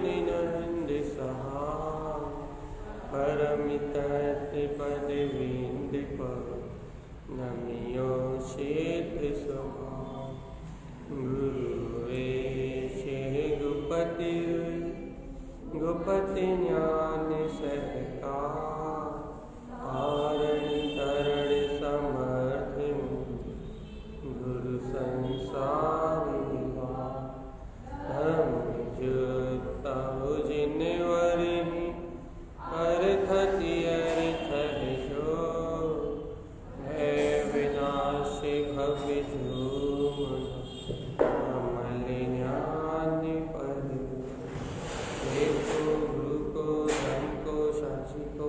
निनंद सहाय परमितति पदवींदिप नमियो सिद्ध स्वभाव गुरुवे गुपति गुपति ज्ञान सहकार तारण तरण समर्थ गुरु संसार हम जुता जिनवरी अर्थति अर्थ जो है विनाश भव्य झूम कमल ज्ञान पद देखो गुरु को धन को साक्षी को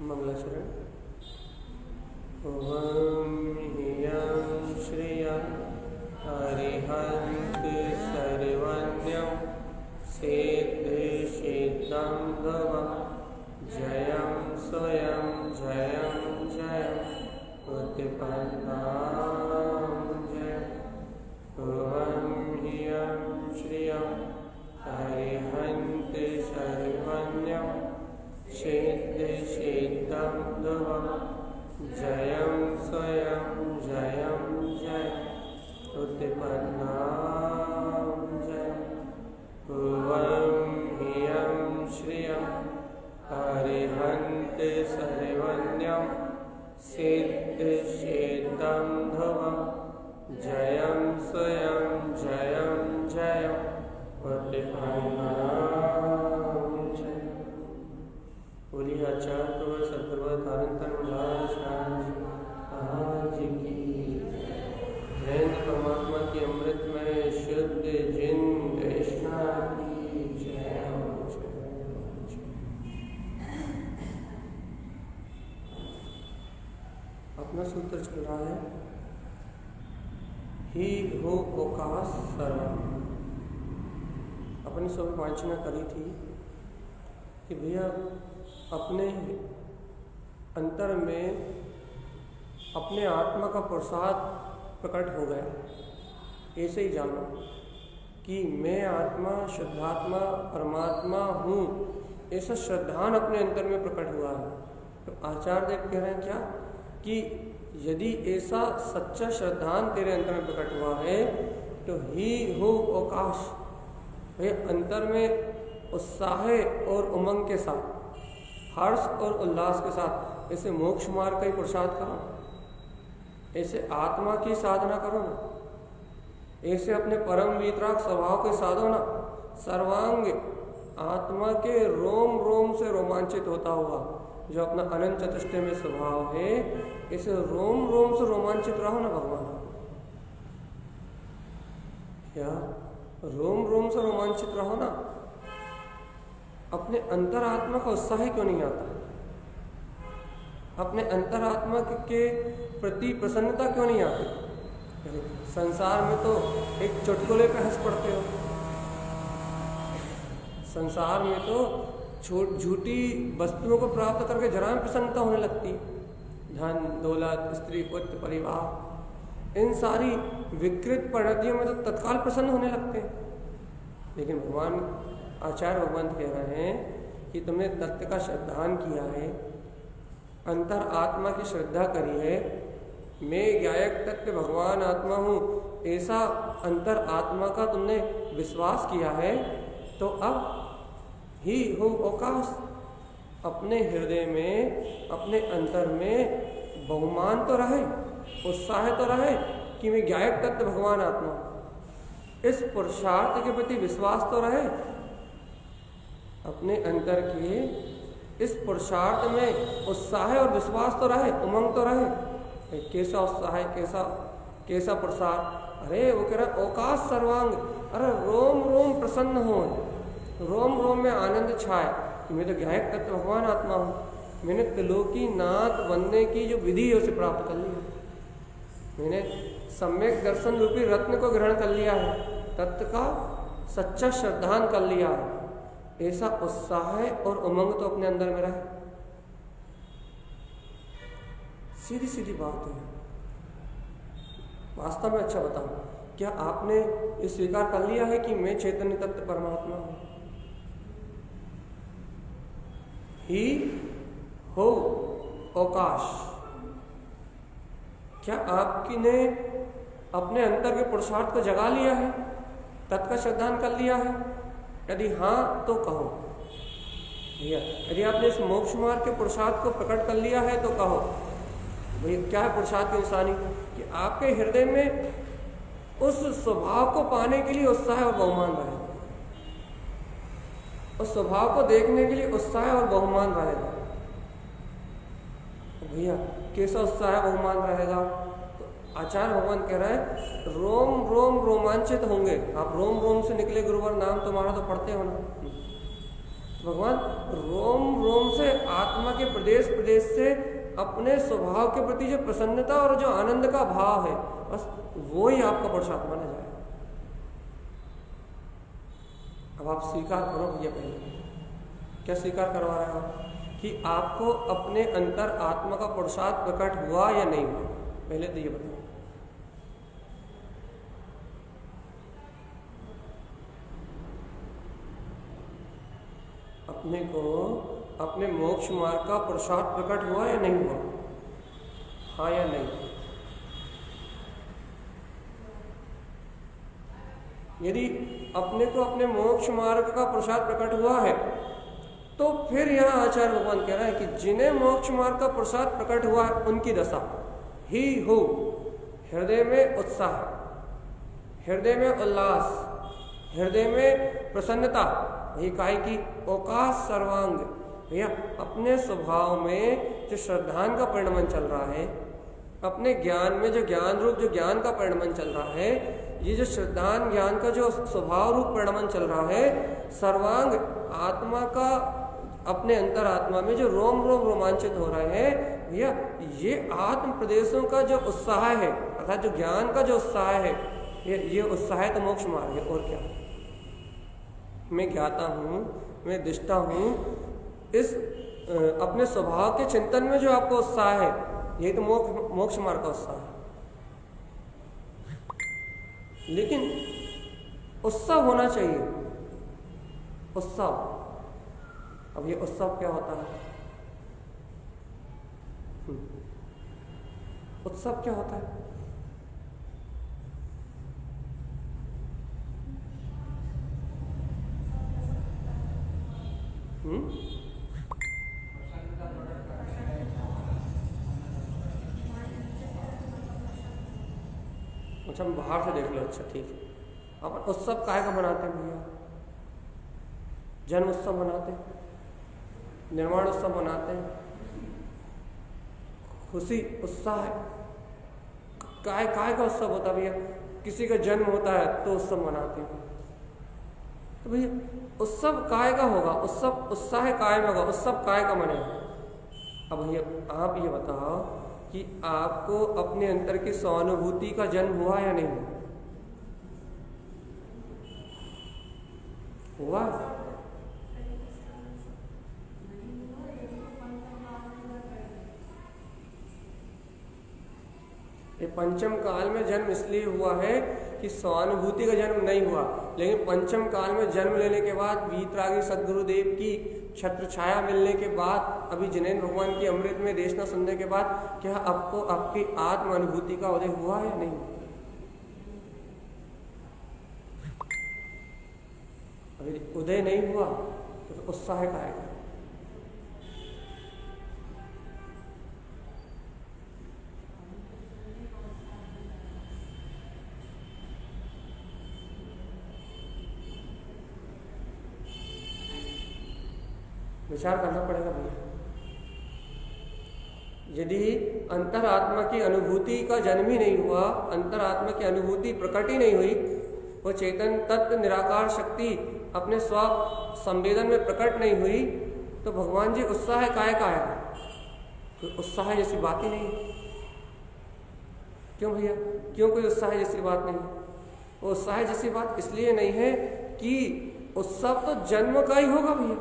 मंगलाचरण। ओम ह्रियं श्रियं हरिहंत सर्वज्ञं सिद्धिसिद्धं भवं जयं स्वयं जयं जयं उत्पन्नां जयं। ओम ह्रियं श्रियं हरिहंत सर्वज्ञं सिद्धिसिद्धं भवं जयं स्वयं जयं जयं उत्पन्नां जयं। ओम ह्रियं श्रियं हरिहंत सर्वज्ञं सिद्धिसिद्धं भवं जयं स्वयं जयं जयं उत्पन्नां जयं। बोलिए आचार्य सद्गुरु तारन आज की जयंत परमात्मा की अमृतमय शुद्ध जिंद कृष्णा की जय। अपना सूत्र चल रहा है ही हो ओकाश सर्वम। अपनी सब वांछना करी थी कि भैया अपने अंतर में अपने आत्मा का प्रसाद प्रकट हो गया। ऐसे ही जानो कि मैं आत्मा शुद्धात्मा परमात्मा हूँ, ऐसा श्रद्धान अपने अंतर में प्रकट हुआ है। तो आचार्य देव कह रहे हैं क्या कि यदि ऐसा सच्चा श्रद्धान तेरे अंतर में प्रकट हुआ है तो ही हो अवकाश, वे अंतर में उत्साह और उमंग के साथ, हर्ष और उल्लास के साथ ऐसे मोक्ष मार्ग का ही प्रसाद करो, ऐसे आत्मा की साधना करो ना, ऐसे अपने परम वितराग स्वभाव के साधो ना। सर्वांग आत्मा के रोम रोम से रोमांचित होता हुआ जो अपना अनंत चतुष्टय में स्वभाव है, ऐसे रोम रोम से रोमांचित रहो ना भगवान। क्या रोम रोम से रोमांचित रहो ना। अपने अंतरात्मा का उत्साह क्यों नहीं आता? अपने अंतरात्मा के प्रति प्रसन्नता क्यों नहीं आती? संसार में तो एक चुटकुले पे हंस पड़ते हो। संसार में तो झूठी वस्तुओं को प्राप्त करके जरा में प्रसन्नता होने लगती। धन दौलत स्त्री पुत्र परिवार, इन सारी विकृत परिणतियों में तो तत्काल प्रसन्न होने लगते हैं। लेकिन भगवान आचार्य भगवान कह रहे हैं कि तुमने तत्व का श्रद्धान किया है, अंतर आत्मा की श्रद्धा करी है, मैं ज्ञायक तत्व भगवान आत्मा हूँ, ऐसा अंतर आत्मा का तुमने विश्वास किया है, तो अब ही हो अवकाश अपने हृदय में, अपने अंतर में बहुमान तो रहे, उत्साह तो रहे कि मैं ज्ञायक तत्व भगवान आत्मा हूँ। इस पुरुषार्थ के प्रति विश्वास तो रहे, अपने अंतर के इस पुरुषार्थ में उत्साह और विश्वास तो रहे, उमंग तो रहे। कैसा उत्साह, कैसा प्रसाद। अरे वो कह रहा अवकाश सर्वांग, अरे रोम रोम प्रसन्न हो, रोम रोम में आनंद छाए। मैं तो ज्ञायक तत्व भगवान आत्मा हूँ, मैंने त्रिलोकी नाथ बनने की जो विधि है उसे प्राप्त कर लिया, मैंने सम्यक दर्शन रूपी रत्न को ग्रहण कर लिया है, तत्व का सच्चा श्रद्धान कर लिया है। ऐसा उत्साह और उमंग तो अपने अंदर में रहे। सीधी सीधी बात है। वास्तव में अच्छा बताओ, क्या आपने ये स्वीकार कर लिया है कि मैं चैतन्य तत्व परमात्मा हूं? ही हो अवकाश। क्या आपने अपने अंतर के पुरुषार्थ को जगा लिया है, तत्व का श्रद्धान कर लिया है? यदि हाँ तो कहो भैया। यदि आपने इस मोक्ष मार्ग के पुरुषार्थ को प्रकट कर लिया है तो कहो भैया। क्या है पुरुषार्थ की निशानी? कि आपके हृदय में उस स्वभाव को पाने के लिए उत्साह और बहुमान रहेगा, उस स्वभाव को देखने के लिए उत्साह और बहुमान रहेगा। भैया कैसा उत्साह बहुमान रहेगा? तो आचार्य भगवान कह रहे हैं रोम रोम रोमांचित होंगे। आप रोम रोम से निकले गुरुवर नाम तुम्हारा तो पढ़ते हो ना। भगवान रोम रोम से, आत्मा के प्रदेश प्रदेश से अपने स्वभाव के प्रति जो प्रसन्नता और जो आनंद का भाव है, बस वो ही आपका पुरुषार्थ माना जाए। अब आप स्वीकार करो भैया। पहले क्या स्वीकार करवा रहे हो आप? कि आपको अपने अंतर आत्मा का पुरुषार्थ प्रकट हुआ या नहीं हुआ? पहले तो ये बताओ। अपने को अपने मोक्ष मार्ग का पुरुषार्थ प्रकट हुआ या नहीं हुआ? हाँ या नहीं? यदि अपने को अपने मोक्ष मार्ग का पुरुषार्थ प्रकट हुआ है तो फिर यहाँ आचार्य भगवान कह रहे हैं कि जिन्हें मोक्ष मार्ग का पुरुषार्थ प्रकट हुआ है उनकी दशा ही हो हृदय में उत्साह, हृदय में उल्लास, हृदय में प्रसन्नता। यही काय की अवकाश सर्वांग। भैया अपने स्वभाव में जो श्रद्धान का परिणमन चल रहा है, अपने ज्ञान में जो ज्ञान रूप जो ज्ञान का परिणमन चल रहा है, ये जो श्रद्धान ज्ञान का जो स्वभाव रूप परिणमन चल रहा है, सर्वांग आत्मा का अपने अंतर आत्मा में जो रोम रोम रोमांचित हो रहे हैं भैया, ये आत्म प्रदेशों का जो उत्साह है, अर्थात जो ज्ञान का जो उत्साह है, ये उत्साह तो मोक्ष मार्ग है। और क्या? मैं ज्ञाता हूँ, मैं दिष्टा हूँ, इस अपने स्वभाव के चिंतन में जो आपको उत्साह है, यही तो मोक्ष मार्ग का उत्साह है। लेकिन उत्सव होना चाहिए, उत्सव। अब ये उत्सव क्या होता है? उत्सव क्या होता है? अच्छा हम बाहर से देख लो। अच्छा ठीक है। अब उत्सव काहे का मनाते हैं भैया? जन्म उत्सव मनाते हैं, निर्माण उत्सव मनाते हैं, खुशी उत्साह है। काय का उत्सव होता है भैया? किसी का जन्म होता है तो उत्सव मनाते हैं। तो भैया उत्सव काय का होगा? उत्सव उत्साह काय में होगा, उत्सव काय का मनेगा? अब भैया आप ये बताओ कि आपको अपने अंतर की सहानुभूति का जन्म हुआ या नहीं हुआ? ये पंचम काल में जन्म इसलिए हुआ है कि सहानुभूति का जन्म नहीं हुआ, लेकिन पंचम काल में जन्म लेने के बाद वीतरागी सदगुरुदेव की छत्र छाया मिलने के बाद, अभी जिनेन्द्र भगवान की अमृत में देशना सुनने के बाद, क्या आपको आपकी आत्म अनुभूति का उदय हुआ या नहीं? अभी उदय नहीं हुआ तो उत्साह का आएगा। विचार करना पड़ेगा भैया। यदि अंतरात्मा की अनुभूति का जन्म ही नहीं हुआ, अंतरात्मा की अनुभूति प्रकट ही नहीं हुई, वो चेतन तत्व निराकार शक्ति अपने स्व संवेदन में प्रकट नहीं हुई, तो भगवान जी उत्साह काय का है? तो उत्साह जैसी बात ही नहीं। क्यों भैया? क्यों कोई उत्साह जैसी बात नहीं? वो उत्साह जैसी बात इसलिए नहीं है कि उत्सव तो जन्म का ही होगा भैया।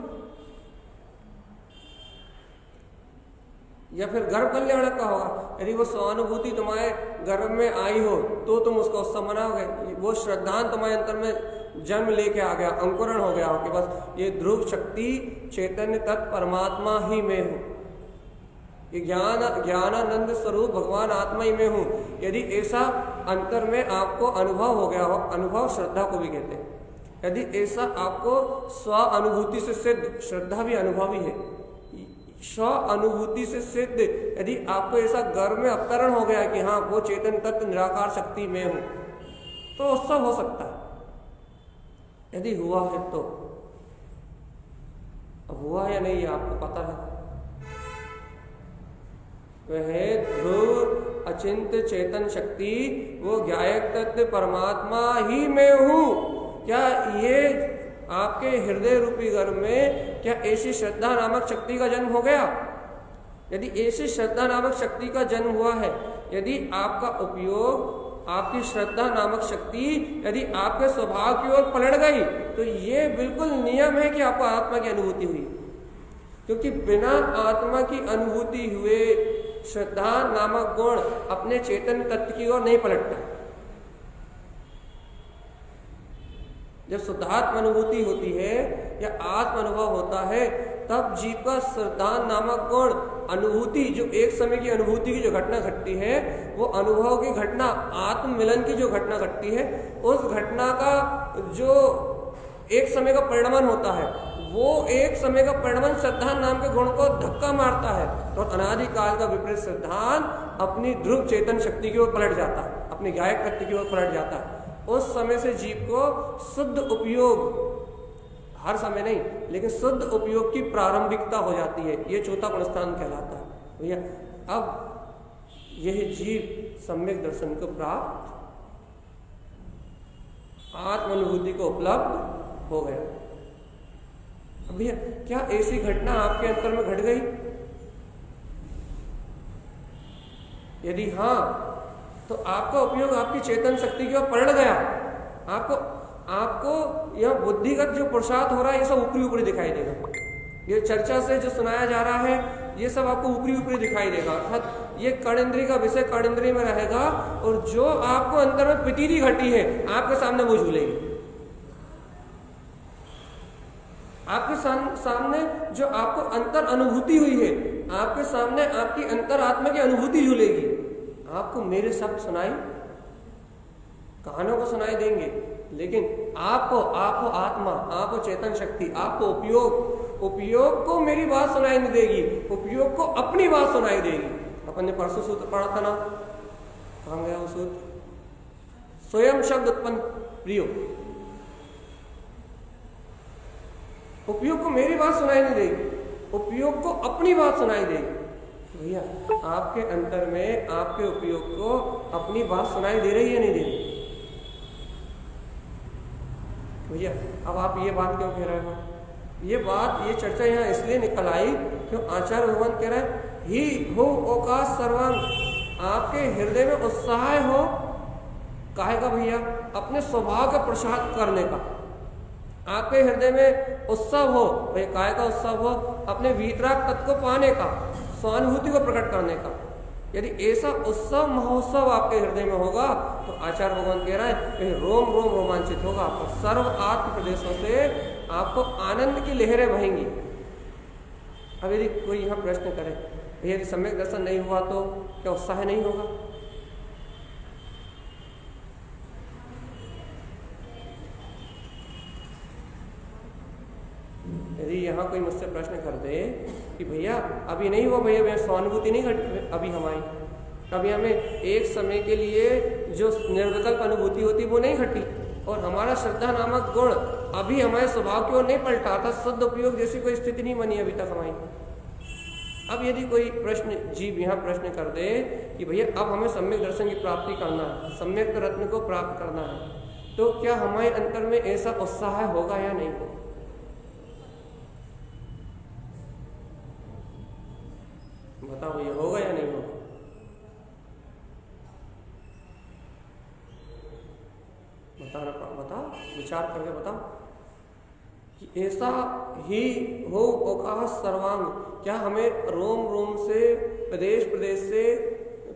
या फिर गर्भ कल्याण का होगा। यदि वो स्वानुभूति तुम्हारे गर्भ में आई हो तो तुम उसका उत्सव मनाओगे। वो श्रद्धांत तुम्हारे अंतर में जन्म लेके आ गया, अंकुरण हो गया हो कि बस ये ध्रुव शक्ति चैतन्य तत्व परमात्मा ही में हूँ, ये ज्ञानानंद स्वरूप भगवान आत्मा ही में हूँ। यदि ऐसा अंतर में आपको अनुभव हो गया हो, अनुभव श्रद्धा को भी कहते हैं, यदि ऐसा आपको स्व अनुभूति से सिद्ध, श्रद्धा भी अनुभव ही है, स्व अनुभूति से सिद्ध यदि आपको ऐसा गर्भ में अवतरण हो गया कि हाँ वो चेतन तत्व निराकार शक्ति में हूं, तो उत्सव हो सकता है। यदि हुआ है तो, अब हुआ या नहीं आपको पता है। वह ध्रुव अचिंत चेतन शक्ति, वो ज्ञायक तत्व परमात्मा ही में हूं। क्या ये आपके हृदय रूपी गर्भ में क्या ऐसी श्रद्धा नामक शक्ति का जन्म हो गया? यदि ऐसी श्रद्धा नामक शक्ति का जन्म हुआ है, यदि आपका उपयोग, आपकी श्रद्धा नामक शक्ति यदि आपके स्वभाव की ओर पलट गई, तो ये बिल्कुल नियम है कि आपको आत्मा की अनुभूति हुई। क्योंकि बिना आत्मा की अनुभूति हुए श्रद्धा नामक गुण अपने चेतन तत्व की ओर नहीं पलटता। जब शुद्धात्म अनुभूति होती है या आत्म अनुभव होता है, तब जीव का श्रद्धा नामक गुण अनुभूति, जो एक समय की अनुभूति की जो घटना घटती है, वो अनुभव की घटना, आत्म मिलन की जो घटना घटती है, उस घटना का जो एक समय का परिणमन होता है, वो एक समय का परिणमन श्रद्धान नाम के गुण को धक्का मारता है और अनादिकाल का विपरीत श्रद्धान अपनी ध्रुव चेतन शक्ति की ओर पलट जाता है, अपने गायक तत्व की ओर पलट जाता है। उस समय से जीव को शुद्ध उपयोग, हर समय नहीं लेकिन शुद्ध उपयोग की प्रारंभिकता हो जाती है। ये चौथा गुणस्थान कहलाता है। भैया अब यह जीव सम्यक दर्शन को प्राप्त, आत्मानुभूति को उपलब्ध हो गया। अब भैया क्या ऐसी घटना आपके अंतर में घट गई? यदि हाँ, तो आपका उपयोग आपकी चेतन शक्ति की ओर पलट गया। आपको यह बुद्धिगत जो पुरुषार्थ हो रहा है, ये सब ऊपरी ऊपरी दिखाई देगा। ये चर्चा से जो सुनाया जा रहा है, ये सब आपको ऊपरी ऊपरी दिखाई देगा। अर्थात ये कर्णेंद्रिय का विषय कर्णेंद्रिय में रहेगा, और जो आपको अंदर में प्रतीति घटी है, आपके सामने वो झूलेगी। आपके सामने जो आपको अंतर अनुभूति हुई है, आपके सामने आपकी अंतर आत्मा की अनुभूति झूलेगी। आपको मेरे शब्द सुनाई, कानों को सुनाई देंगे, लेकिन आपको आत्मा, आपको चेतन शक्ति, आपको उपयोग को मेरी बात सुनाई नहीं देगी, उपयोग को अपनी बात सुनाई देगी। अपन ने परसों सूत्र पढ़ा था ना, कहाँ गया वो सूत्र? स्वयं शब्द उत्पन्न प्रियो, उपयोग को मेरी बात सुनाई नहीं देगी, उपयोग को अपनी बात सुनाई देगी। भैया आपके अंतर में आपके उपयोग को अपनी बात सुनाई दे रही है, नहीं दे रही? भैया अब आप ये बात क्यों कह रहे हो? ये चर्चा यहाँ इसलिए निकल आई क्यों आचार्य भगवान कह रहे हैं ही हो ओकाश सर्वंग। आपके हृदय में उत्साह हो, काहे का भैया? अपने स्वभाव का प्रसाद करने का। आपके हृदय में उत्सव हो, भाई काय का उत्सव हो? अपने वीतराग तत्व को पाने का, स्वानुभूति को प्रकट करने का। यदि ऐसा उत्सव महोत्सव आपके हृदय में होगा, तो आचार्य भगवान कह रहा है कि रोम रोम रोमांचित होगा। आपको सर्व आत्म प्रदेशों से आपको आनंद की लहरें बहेंगी। अब यदि कोई यहाँ प्रश्न करे, यदि सम्यक दर्शन नहीं हुआ तो क्या उत्साह नहीं होगा? यदि यहाँ कोई मुझसे प्रश्न कर दे कि भैया अभी नहीं हुआ, भैया मैं स्वानुभूति नहीं घटी अभी हमारी, अभी हमें एक समय के लिए जो निर्विकल्प अनुभूति होती वो नहीं घटी, और हमारा श्रद्धा नामक गुण अभी हमारे स्वभाव की ओर नहीं पलटा था, शुद्ध उपयोग जैसी कोई स्थिति नहीं बनी अभी तक हमारी। अब यदि कोई प्रश्न जीव यहाँ प्रश्न कर दे कि भैया अब हमें सम्यक दर्शन की प्राप्ति करना है, सम्यक रत्न को प्राप्त करना है, तो क्या हमारे अंतर में ऐसा उत्साह होगा या नहीं होगा? बताओ ये होगा या नहीं होगा? बताओ, विचार करके बताओ। कि ऐसा ही हो ओकाह सर्वांग, क्या हमें रोम रोम से प्रदेश प्रदेश से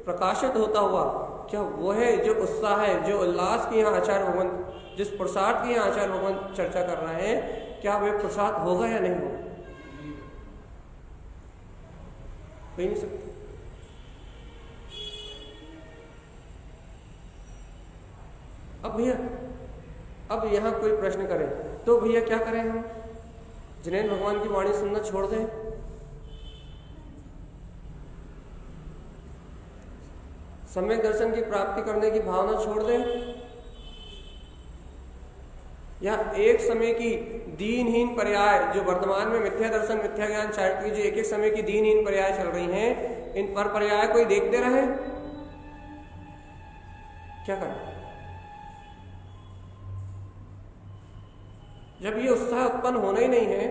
प्रकाशित होता हुआ क्या वो है जो उत्साह है, जो उल्लास की यहाँ आचार्य भगवान, जिस प्रसाद की यहाँ आचार्य भगवान चर्चा कर रहे हैं, क्या वे प्रसाद होगा या नहीं होगा? हो ही नहीं सकता। अब भैया, अब यहाँ कोई प्रश्न करे तो भैया क्या करें हम? जिनेंद्र भगवान की वाणी सुनना छोड़ दें? सम्यक दर्शन की प्राप्ति करने की भावना छोड़ दें? या एक समय की दीनहीन पर्याय जो वर्तमान में मिथ्या दर्शन मिथ्या ज्ञान चैरिटी जो एक एक समय की दीनहीन पर्याय चल रही हैं, इन पर पर्याय कोई देखते रहे? क्या करें? जब ये उत्साह उत्पन्न होना ही नहीं है,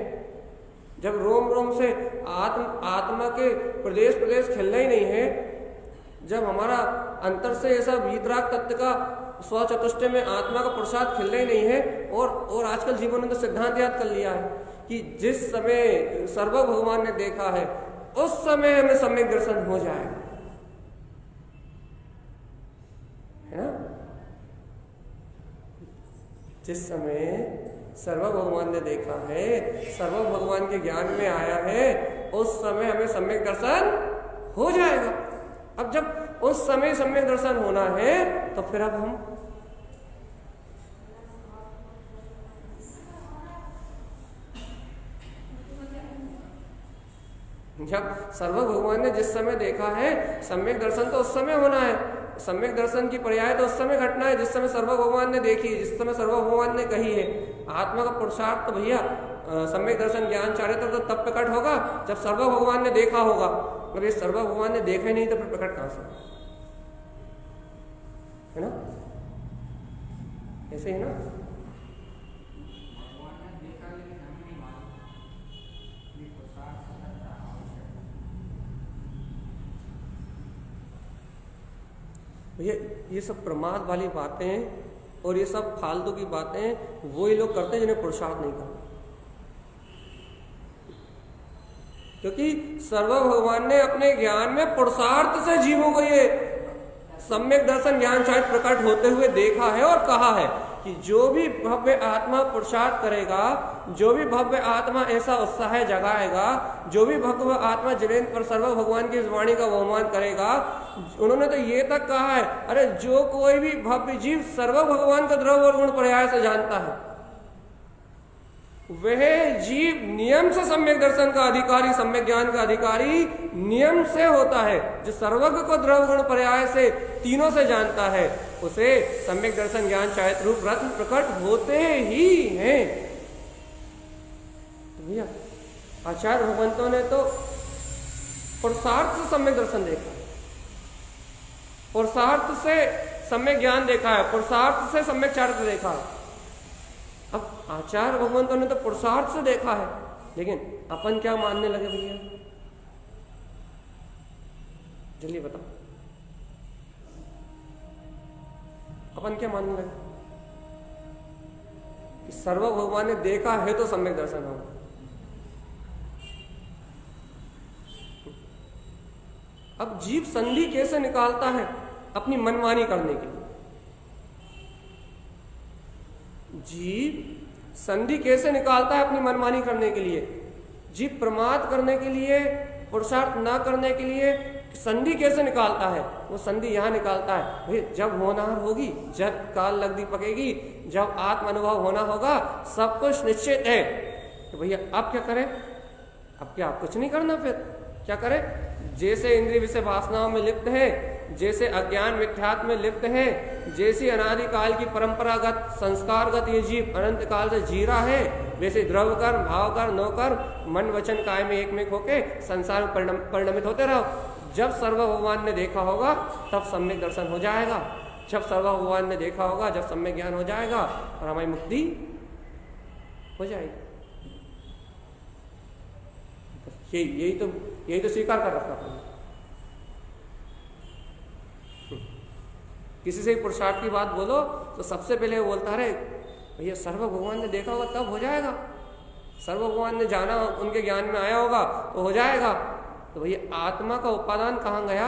जब रोम रोम से आत्मा के प्रदेश प्रदेश खिलना ही नहीं है, जब हमारा अंतर से ऐसा वीतराग तत्व का स्वचतुष्टय में आत्मा का प्रसाद खिलना ही नहीं है, और आजकल जीवन ने तो सिद्धांत याद कर लिया है कि जिस समय सर्व भगवान ने देखा है उस समय हमें सम्यक दर्शन हो जाएगा, है ना? जिस समय सर्व भगवान ने देखा है, सर्व भगवान के ज्ञान में आया है, उस समय हमें सम्यक दर्शन हो जाएगा। अब जब उस समय सम्यक दर्शन होना है तो फिर अब हम जब सर्व भगवान ने जिस समय देखा है, सम्यक दर्शन तो उस समय होना है, सम्यक दर्शन की पर्याय तो उस समय घटना है जिस समय सर्व भगवान ने देखी, जिस समय सर्व भगवान ने कही है। आत्मा का पुरुषार्थ तो भैया सम्यक दर्शन ज्ञान चारित्र तो तब प्रकट होगा जब सर्व भगवान ने देखा होगा। अगर ये सर्व भगवान ने देखा ही नहीं तो फिर प्रकट कहां से, है ना? ऐसे ही ना? भैया ये सब प्रमाद वाली बातें और ये सब फालतू की बातें वो ही लोग करते हैं जिन्हें पुरुषार्थ नहीं करते, क्योंकि सर्व भगवान ने अपने ज्ञान में पुरुषार्थ से जीवों को ये सम्यक दर्शन ज्ञान शायद प्रकट होते हुए देखा है और कहा है कि जो भी भव्य आत्मा पुरुषार्थ करेगा, जो भी भव्य आत्मा ऐसा उत्साह जगाएगा, जो भी भव्य आत्मा जिनेंद्र पर सर्व भगवान की वाणी का बहुमान करेगा, उन्होंने तो ये तक कहा है, अरे जो कोई भी भव्य जीव सर्व भगवान का द्रव्य और गुण पर्याय से जानता है, वह जीव नियम से सम्यक दर्शन का अधिकारी, सम्यक ज्ञान का अधिकारी नियम से होता है। जो सर्वज्ञ को द्रव्य गुण पर्याय से तीनों से जानता है, उसे सम्यक दर्शन ज्ञान चारित्र रूप रत्न प्रकट होते ही हैं। तो भैया आचार्य भगवंतों ने तो पुरुषार्थ से सम्यक दर्शन देखा, पुरुषार्थ से सम्यक ज्ञान देखा है, पुरुषार्थ से सम्यक चारित्र देखा है। अब आचार्य भगवंतों ने तो पुरुषार्थ से देखा है, लेकिन अपन क्या मानने लगे भैया? जल्दी बताओ, अपन क्या मानने लगे कि सर्व भगवान ने देखा है तो सम्यक दर्शन होगा। अब जीव संधि कैसे निकालता है अपनी मनमानी करने के लिए? जीव संधि कैसे निकालता है अपनी मनमानी करने के लिए? जीव प्रमाद करने के लिए, पुरुषार्थ ना करने के लिए संधि कैसे निकालता है? वो संधि यहाँ निकालता है, भाई जब होनहार होगी, जब काल लगदी पकेगी, जब आत्म अनुभव होना होगा, सब कुछ निश्चित है। तो भैया अब क्या करें? अब क्या कुछ नहीं करना, फिर क्या करें? जैसे इंद्रिय विषय वासनाओं में लिप्त है, जैसे अज्ञान मिथ्यात्व में लिप्त है, जैसी अनादिकाल की परंपरागत संस्कारगत ये जीव अनंत काल से जी रहा है, वैसे द्रव्य कर्म, भाव कर्म, नो कर्म, मन वचन काय में एक में होके संसार में परिणमित होते रहो। जब सर्व भगवान ने देखा होगा तब सम्यक दर्शन हो जाएगा, जब सर्व भगवान ने देखा होगा, जब सम्यक ज्ञान हो जाएगा और हमारी मुक्ति हो जाएगी। यही तो स्वीकार कर रखा था। किसी से पुरुषार्थ की बात बोलो तो सबसे पहले वो बोलता है, भैया सर्व भगवान ने देखा होगा तब हो जाएगा, सर्व भगवान ने जाना, उनके ज्ञान में आया होगा तो हो जाएगा। तो भैया आत्मा का उपादान कहाँ गया?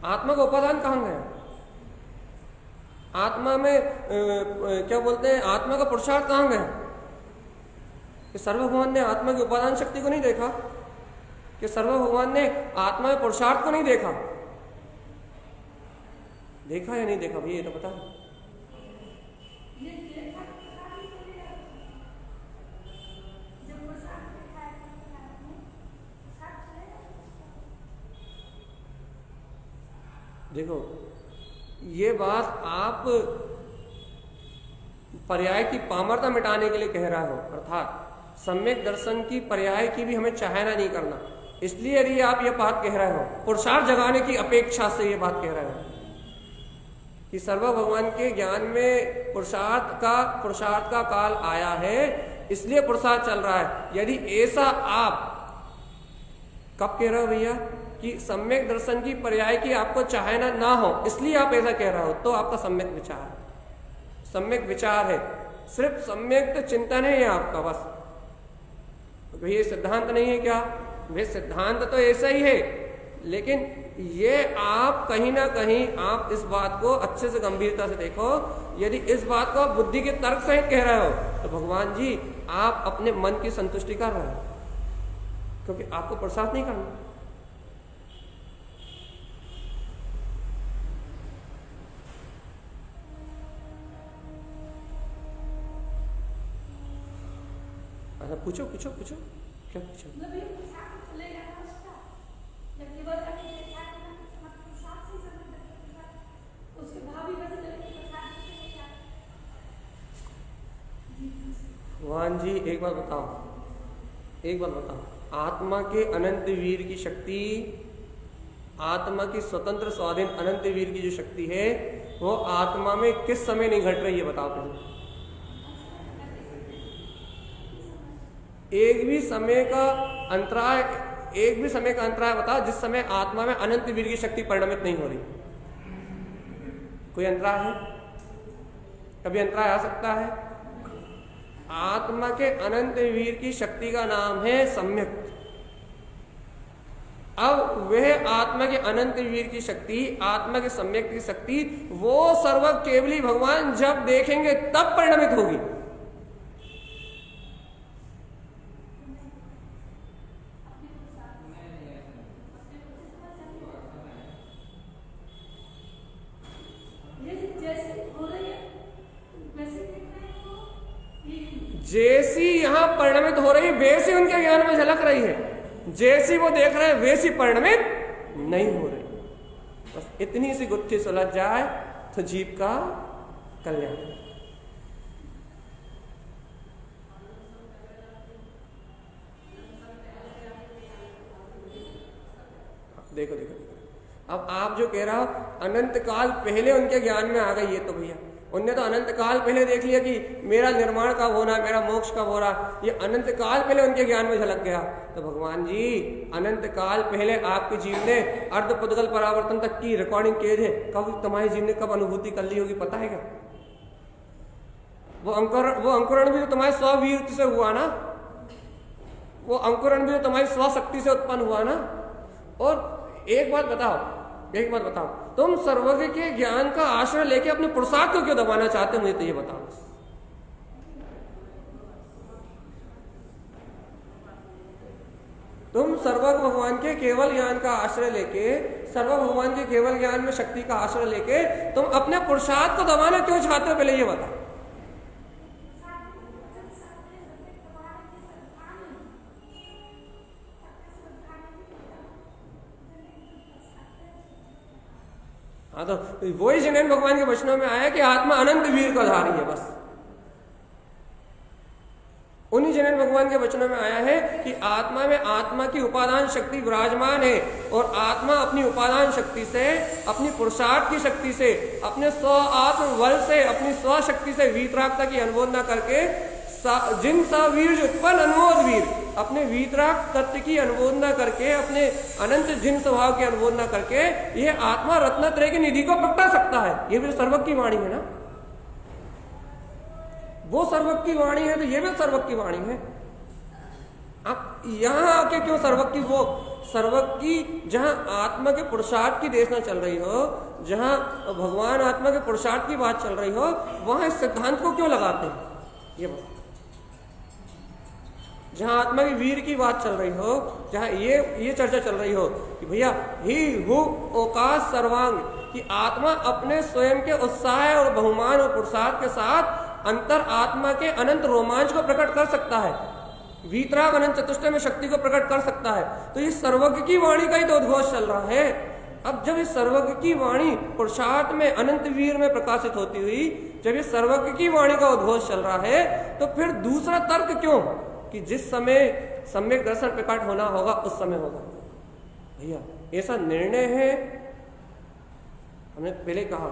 आत्मा का उपादान कहाँ गया? आत्मा में क्या बोलते हैं, आत्मा का पुरुषार्थ कहाँ गया? कि सर्व भगवान ने आत्मा की उपादान शक्ति को नहीं देखा, कि सर्व भगवान ने आत्मा में पुरुषार्थ को नहीं देखा। देखा या नहीं देखा भैया, ये तो पता है। देखो ये बात आप पर्याय की पामरता मिटाने के लिए कह रहा हो, अर्थात सम्यक दर्शन की पर्याय की भी हमें चाहना नहीं करना, इसलिए यदि आप ये बात कह रहे हो, पुरुषार्थ जगाने की अपेक्षा से ये बात कह रहे हो कि सर्व भगवान के ज्ञान में पुरुषार्थ का काल आया है, इसलिए पुरुषार्थ चल रहा है। यदि ऐसा आप कब कह रहे हो भैया कि सम्यक दर्शन की पर्याय की आपको चाहना ना हो, इसलिए आप ऐसा कह रहे हो, तो आपका सम्यक विचार है, सम्यक विचार है, सिर्फ सम्यक तो चिंतन है आपका बस। भैया सिद्धांत नहीं है क्या? भाई सिद्धांत तो ऐसा ही है, लेकिन ये आप कहीं ना कहीं आप इस बात को अच्छे से गंभीरता से देखो। यदि इस बात को आप बुद्धि के तर्क सहित कह रहे हो तो भगवान जी आप अपने मन की संतुष्टि कर रहे हो, क्योंकि आपको प्रसाद नहीं करना। अच्छा पूछो पूछो पूछो, क्या पूछो? भगवान जी एक बात बताओ, आत्मा के अनंत वीर की शक्ति, आत्मा की स्वतंत्र स्वाधीन अनंत वीर की जो शक्ति है वो आत्मा में किस समय नहीं घट रही है बताओ पहले। एक भी समय का अंतराय बताओ जिस समय आत्मा में अनंत वीर की शक्ति परिणमित नहीं हो रही। कोई अंतराय है? कभी अंतराय आ सकता है? आत्मा के अनंत वीर की शक्ति का नाम है सम्यक। अब वह आत्मा के अनंत वीर की शक्ति, आत्मा के सम्यक की शक्ति, वो सर्व केवली भगवान जब देखेंगे तब परिणमित होगी। जैसी यहां परिणमित हो रही है वैसी उनके ज्ञान में झलक रही है, जैसी वो देख रहे हैं वैसी परिणमित नहीं हो रही। बस इतनी सी गुत्थी सुलझ जाए तो जीव का कल्याण। देखो अब आप जो कह रहा हो अनंत काल पहले उनके ज्ञान में आ गई है, तो भैया उनने तो अनंत काल पहले देख लिया कि मेरा निर्माण कब होना, मेरा मोक्ष कब हो रहा, ये अनंत काल पहले उनके ज्ञान में झलक गया। तो भगवान जी अनंत काल पहले आपके जीव ने अर्ध पुद्गल परावर्तन तक की रिकॉर्डिंग कैद है, कब तुम्हारे जीव ने कब अनुभूति कर ली होगी पता है क्या? वो अंकुरण भी तो तुम्हारे स्ववीर से हुआ ना, वो अंकुरण भी तो तुम्हारी स्वशक्ति से उत्पन्न हुआ ना। और एक बात बताओ, तुम सर्वज्ञ के ज्ञान का आश्रय लेके अपने पुरुषार्थ को क्यों दबाना चाहते हो? मुझे तो ये बताओ। तुम सर्वज्ञ भगवान के केवल ज्ञान का आश्रय लेके, सर्व भगवान के केवल ज्ञान में शक्ति का आश्रय लेके तुम अपने पुरुषार्थ को दबाना क्यों चाहते हो? पहले ये बताओ। हाँ तो वही जिनेन भगवान के वचनों में आया कि आत्मा अनंत वीर का धारी है। बस उन्हीं जिनेन भगवान के वचनों में आया है कि आत्मा में आत्मा की उपादान शक्ति विराजमान है और आत्मा अपनी उपादान शक्ति से, अपनी पुरुषार्थ की शक्ति से, अपने स्व आत्म बल से, अपनी स्व शक्ति से वीतरागता की अनुमोदना करके, जिन सवीर उत्पन्न अनुमोद वीर, अपने वीतराग तत्व की अनुमोदना करके, अपने अनंत जिन स्वभाव की अनुमोदना करके ये आत्मा रत्नत्रय की निधि को प्रगटा सकता है। ये भी सर्वज्ञ की वाणी है ना। वो सर्वज्ञ की वाणी है तो ये भी सर्वज्ञ की वाणी है। आप यहां आके क्यों सर्वज्ञ की, वो सर्वज्ञ की जहां आत्मा के पुरुषार्थ की देशना चल रही हो, जहां भगवान आत्मा के पुरुषार्थ की बात चल रही हो, वहां इस सिद्धांत को क्यों लगाते हैं? ये बात जहां आत्मा की वीर की बात चल रही हो, जहां ये चर्चा चल रही हो कि भैया ही हु ओकाश सर्वांग, कि आत्मा अपने स्वयं के उत्साह और बहुमान और पुरुषार्थ के साथ अंतर आत्मा के अनंत रोमांच को प्रकट कर सकता है, वीतराग अनंत चतुष्टय में शक्ति को प्रकट कर सकता है। तो ये सर्वज्ञ की वाणी का ही तो उद्घोष चल रहा है। अब जब इस सर्वज्ञ की वाणी पुरुषार्थ में अनंत वीर में प्रकाशित होती हुई, जब ये सर्वज्ञ की वाणी का उद्घोष चल रहा है, तो फिर दूसरा तर्क क्यों कि जिस समय सम्यक दर्शन प्रकट होना होगा उस समय होगा? भैया ऐसा निर्णय है, हमने पहले कहा,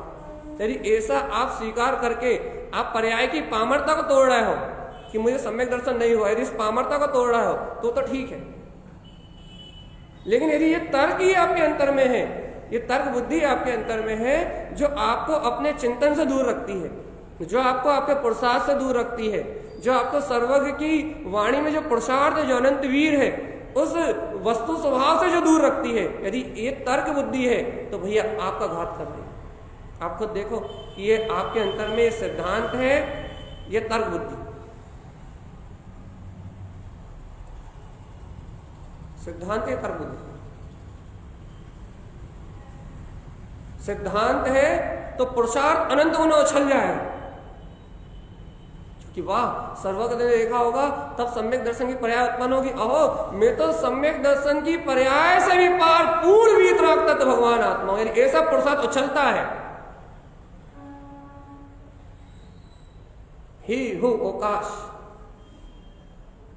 यदि ऐसा आप स्वीकार करके आप पर्याय की पामरता को तोड़ रहे हो कि मुझे सम्यक दर्शन नहीं हुआ, यदि इस पामरता को तोड़ रहे हो तो ठीक है। लेकिन यदि ये तर्क ही आपके अंतर में है, ये तर्क बुद्धि आपके अंतर में है, जो आपको अपने चिंतन से दूर रखती है, जो आपको आपके पुरुषार्थ से दूर रखती है, जो आपको सर्वज्ञ की वाणी में जो पुरुषार्थ है, जो अनंत वीर है, उस वस्तु स्वभाव से जो दूर रखती है, यदि ये तर्क बुद्धि है तो भैया आपका घात कर रही है। आप खुद देखो कि ये आपके अंतर में सिद्धांत है, ये तर्क बुद्धि, सिद्धांत है, तर्क बुद्धि। सिद्धांत है तो पुरुषार्थ अनंत होना उछल जाए कि वाह सर्वज्ञ ने देखा होगा, तब सम्यक दर्शन की पर्याय उत्पन्न होगी। अहो मैं तो सम्यक दर्शन की पर्याय से भी पार पूर्ण वीतराग तत्व भगवान आत्मा, यानी ऐसा पुरुषार्थ उछलता है। ही हु ओकाश,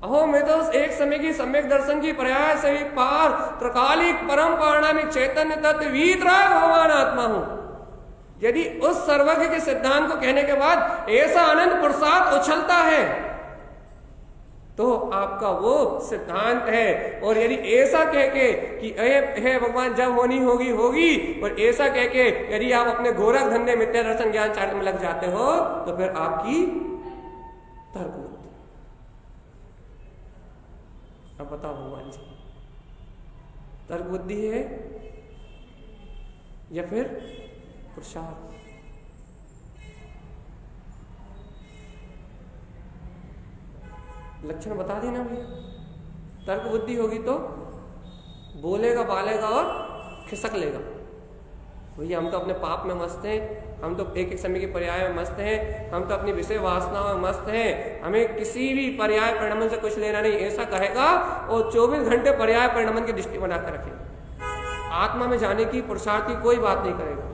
अहो मैं तो एक समय की सम्यक दर्शन की पर्याय से भी पार त्रिकालिक परम पारणामिक चैतन्य तत्व वीतराग भगवान आत्मा हूं। यदि उस सर्वज्ञ के सिद्धांत को कहने के बाद ऐसा अनंत पुरुषार्थ उछलता है तो आपका वो सिद्धांत है। और यदि ऐसा कह के कि हे भगवान जब होनी होगी होगी, और ऐसा कह के यदि आप अपने गोरख धंधे मिथ्या दर्शन ज्ञान चार्ट में लग जाते हो तो फिर आपकी तर्क बुद्धि। अब बताओ भगवान जी, तर्क बुद्धि है या फिर पुरुषार्थ? लक्षण बता देना भैया। तर्क बुद्धि होगी तो बोलेगा बालेगा और खिसक लेगा। भैया हम तो अपने पाप में मस्त हैं, हम तो एक एक समय के पर्याय में मस्त हैं, हम तो अपनी विषय वासनाओं में मस्त हैं, हमें किसी भी पर्याय परिणमन से कुछ लेना नहीं, ऐसा कहेगा और 24 घंटे पर्याय परिणमन की दृष्टि बनाकर रखेगा। आत्मा में जाने की पुरुषार्थ की कोई बात नहीं करेगा।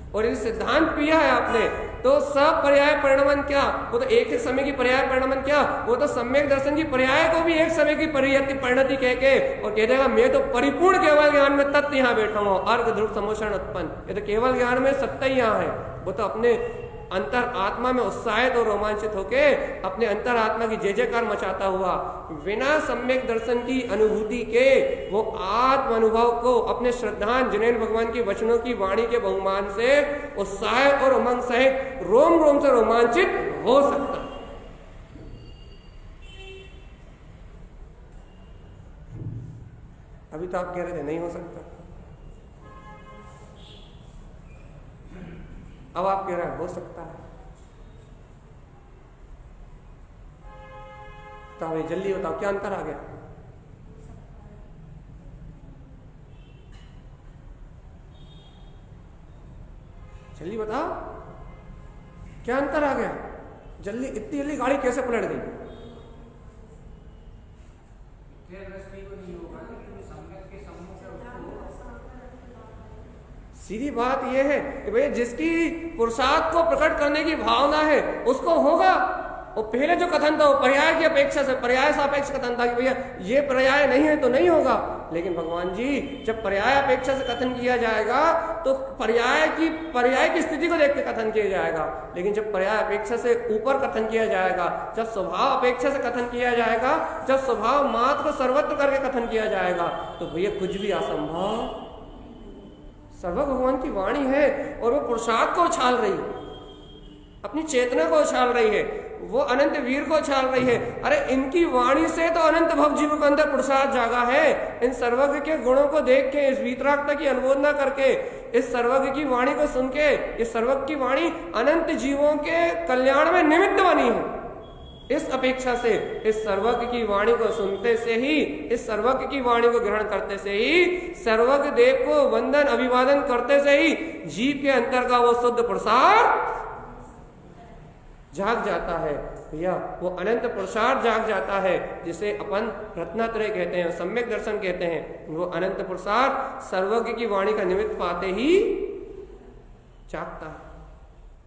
और यदि सिद्धांत पिया है आपने तो सब पर्याय परिणमन क्या, वो तो एक एक समय की पर्याय परिणमन क्या, वो तो सम्यक दर्शन की पर्याय को भी एक समय की परिणति कह के और कह देगा मैं तो परिपूर्ण केवल ज्ञान में तत्व यहाँ बैठा हूँ, अर्घ ध्रुव समोषण उत्पन्न। ये तो केवल ज्ञान में सत्ता ही यहाँ है। वो तो अपने अंतर आत्मा में उत्साहित और रोमांचित होके अपने अंतर आत्मा की जय जयकार मचाता हुआ बिना सम्यक दर्शन की अनुभूति के वो आत्म अनुभव को अपने श्रद्धान जिनेन्द्र भगवान की वचनों की वाणी के बहुमान से उत्साह और उमंग सहित रोम रोम से रोमांचित हो सकता। अभी तो आप कह रहे थे नहीं हो सकता, अब आप कह रहे हैं हो सकता है। तो अभी जल्दी बताओ क्या अंतर आ गया? जल्दी बताओ क्या अंतर आ गया? जल्दी, इतनी जल्दी गाड़ी कैसे पलट गई? सीधी बात यह है कि भैया जिसकी पुरुषार्थ को प्रकट करने की भावना है उसको होगा। और पहले जो कथन था वो पर्याय की अपेक्षा से, पर्याय सापेक्ष कथन था कि भैया ये पर्याय नहीं है तो नहीं होगा। लेकिन भगवान जी जब पर्याय अपेक्षा से कथन किया जाएगा तो पर्याय की स्थिति को देख के कथन किया जाएगा। लेकिन जब पर्याय अपेक्षा से ऊपर कथन किया जाएगा, जब स्वभाव अपेक्षा से कथन किया जाएगा, जब स्वभाव मात्र को सर्वत्र करके कथन किया जाएगा तो भैया कुछ भी असंभव। सर्व भगवान की वाणी है और वो पुरुषार्थ को उछाल रही है, अपनी चेतना को उछाल रही है। वो अनंत वीर को छाल रही है। अरे इनकी वाणी से तो अनंत भव जीव के अंदर पुरुषार्थ जागा है। इन सर्वज्ञ के गुणों को देख के, इस वीतरागता की अनुमोदना करके, इस सर्वज्ञ की वाणी को सुन के, इस सर्वज्ञ की वाणी अनंत जीवों के कल्याण में निमित्त बनी है। इस अपेक्षा से इस सर्वज्ञ की वाणी को सुनते से ही, इस सर्वज्ञ की वाणी को ग्रहण करते से ही, सर्वज्ञ देव को वंदन अभिवादन करते से ही जीव के अंतर का वो शुद्ध पुरुषार्थ जाग जाता है। भैया वो अनंत पुरुषार्थ जाग जाता है, जिसे अपन रत्नात्रय कहते हैं, सम्यक दर्शन कहते हैं। वो अनंत पुरुषार्थ सर्वज्ञ की वाणी का निमित्त पाते ही जागता है।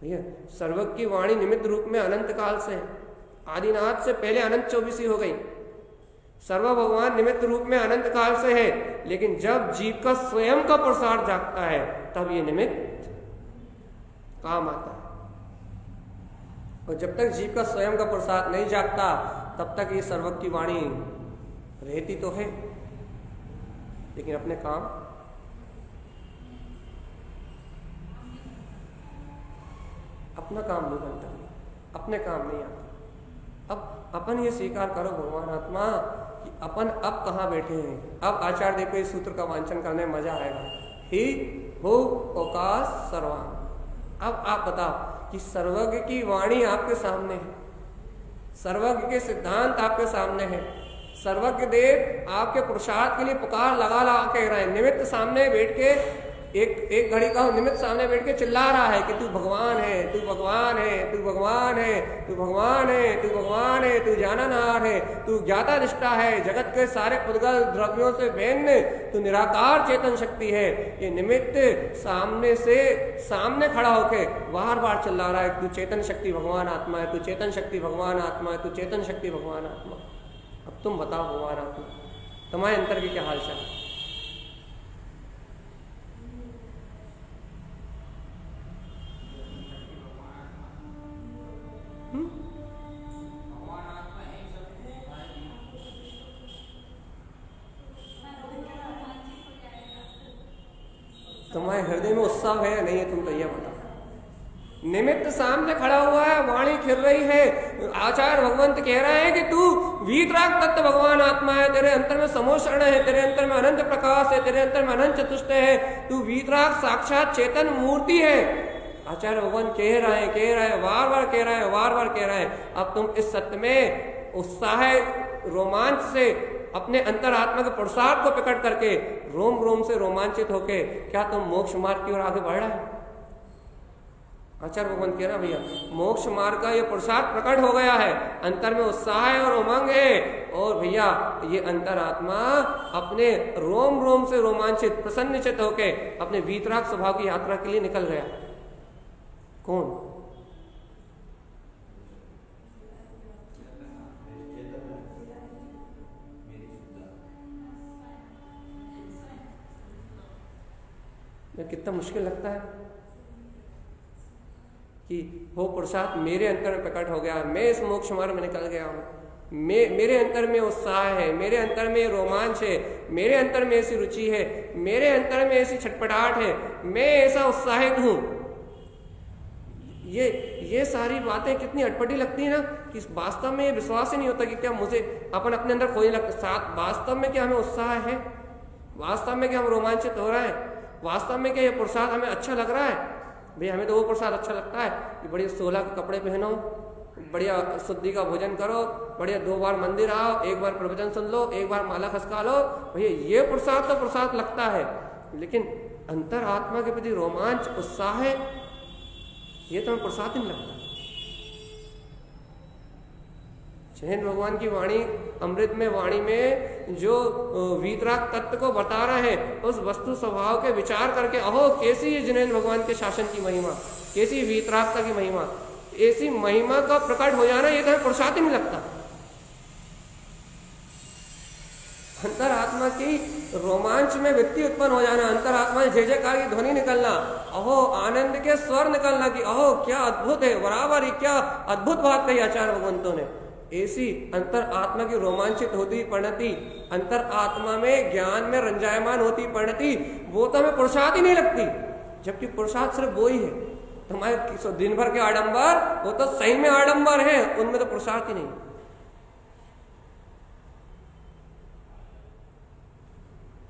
भैया सर्वज्ञ की वाणी निमित्त रूप में अनंत काल से, आदिनाथ से पहले अनंत 24 हो गई। सर्व भगवान निमित्त रूप में अनंत काल से है, लेकिन जब जीव का स्वयं का पुरुषार्थ जागता है तब ये निमित्त काम आता है। और जब तक जीव का स्वयं का पुरुषार्थ नहीं जागता तब तक ये सर्वज्ञ की वाणी रहती तो है, लेकिन अपने काम अपना काम नहीं बनता, अपने काम नहीं आता। अब अपन ये स्वीकार करो भगवान आत्मा कि अपन अब कहाँ बैठे हैं। अब आचार्य देव को इस सूत्र का वांचन करने में मजा आएगा। ही हो ओकाश सर्वान। अब आप बताओ कि सर्वज्ञ की वाणी आपके सामने है, सर्वज्ञ के सिद्धांत आपके सामने है, सर्वज्ञ देव आपके पुरुषार्थ के लिए पुकार लगा कह रहे हैं। निमित्त सामने बैठ के एक घड़ी का निमित्त सामने बैठ के चिल्ला रहा है कि तू भगवान है, तू भगवान है, तू भगवान है, तू भगवान है, तू भगवान है, तू जाननहार है, तू ज्ञाता दृष्टा है, जगत के सारे उद्गल द्रव्यों से भिन्न तू निराकार चेतन शक्ति है। ये निमित्त सामने खड़ा होके बार बार चिल्ला रहा है, तू चेतन शक्ति भगवान आत्मा है, तू चेतन शक्ति भगवान आत्मा है, तू चेतन शक्ति भगवान आत्मा। अब तुम बताओ भगवान आत्मा तुम्हारे अंतर की क्या हाल चाल? तुम्हारे हृदय में उत्साह है या नहीं है, तुम तो यह बताओ। निमित्त सामने खड़ा हुआ है, वाणी खिल रही है, आचार्य भगवंत कह रहे हैं कि तू वीतराग तत्व भगवान आत्मा है, तेरे अंतर में समोषण है, तेरे अंतर में अनंत प्रकाश है, तेरे अंतर में अनंत चतुष्ट है, तू वीतराग साक्षात चेतन मूर्ति है। आचार्य भगवान कह रहे हैं, बार बार कह रहे हैं। अब तुम इस सत्य में उत्साह रोमांच से अपने अंतर आत्मा के पुरुषार्थ को प्रकट करके रोम रोम से रोमांचित होके क्या तुम मोक्ष मार्ग की ओर आगे बढ़ रहे हैं? आचार्य भगवान कह रहा भैया मोक्ष मार्ग का ये पुरुषार्थ प्रकट हो गया है, अंतर में उत्साह है और उमंग है, और भैया ये अंतर आत्मा अपने रोम रोम से रोमांचित प्रसन्नचित होके अपने वीतराग स्वभाव की यात्रा के लिए निकल गया। कौन? कितना मुश्किल लगता है कि वो पुरुषार्थ मेरे अंतर में प्रकट हो गया, मैं इस मोक्ष मार्ग में निकल गया हूँ, मेरे अंतर में उत्साह है, मेरे अंतर में रोमांच है, मेरे अंतर में ऐसी रुचि है, मेरे अंतर में ऐसी छटपटाहट है, मैं ऐसा उत्साहित हूँ। ये सारी बातें कितनी अटपटी लगती है ना कि वास्तव में ये विश्वास ही नहीं होता कि क्या मुझे अपन अपने अंदर खोजने लगता साथ। वास्तव में क्या हमें उत्साह है? वास्तव में क्या हम रोमांचित हो रहे हैं? वास्तव में क्या ये पुरुषार्थ हमें अच्छा लग रहा है? भैया हमें तो वो पुरुषार्थ अच्छा लगता है कि बढ़िया 16 के कपड़े पहनो, बढ़िया शुद्धि का भोजन करो, बढ़िया 2 बार मंदिर आओ, 1 बार प्रवचन सुन लो, 1 बार माला खसका लो। भैया ये पुरुषार्थ तो पुरुषार्थ लगता है, लेकिन अंतर आत्मा के प्रति रोमांच उत्साह है ये तो हमें पुरुषार्थ नहीं लगता। जैन भगवान की वाणी अमृत में वाणी में जो वीतराग तत्व को बता रहे हैं, उस वस्तु स्वभाव के विचार करके अहो कैसी जैन भगवान के शासन की महिमा, कैसी वीतरागता की महिमा, ऐसी महिमा का प्रकट हो जाना ये तो हमें पुरुषार्थ ही नहीं लगता। अंतर आत्मा की रोमांच में वृत्ति उत्पन्न हो जाना, अंतर आत्मा जय जयकार की ध्वनि निकलना, अहो आनंद के स्वर निकलना कि अहो क्या अद्भुत है, बराबर ही क्या अद्भुत बात कही आचार्य भगवंतों ने। ऐसी अंतर आत्मा की रोमांचित होती परिणति, अंतर आत्मा में ज्ञान में रंजायमान होती परिणति, वो तो हमें पुरुषार्थ ही नहीं लगती, जबकि पुरुषार्थ सिर्फ वो ही है। तुम्हारे दिन भर के आडंबर वो तो सही में आडंबर है, उनमें तो पुरुषार्थ ही नहीं।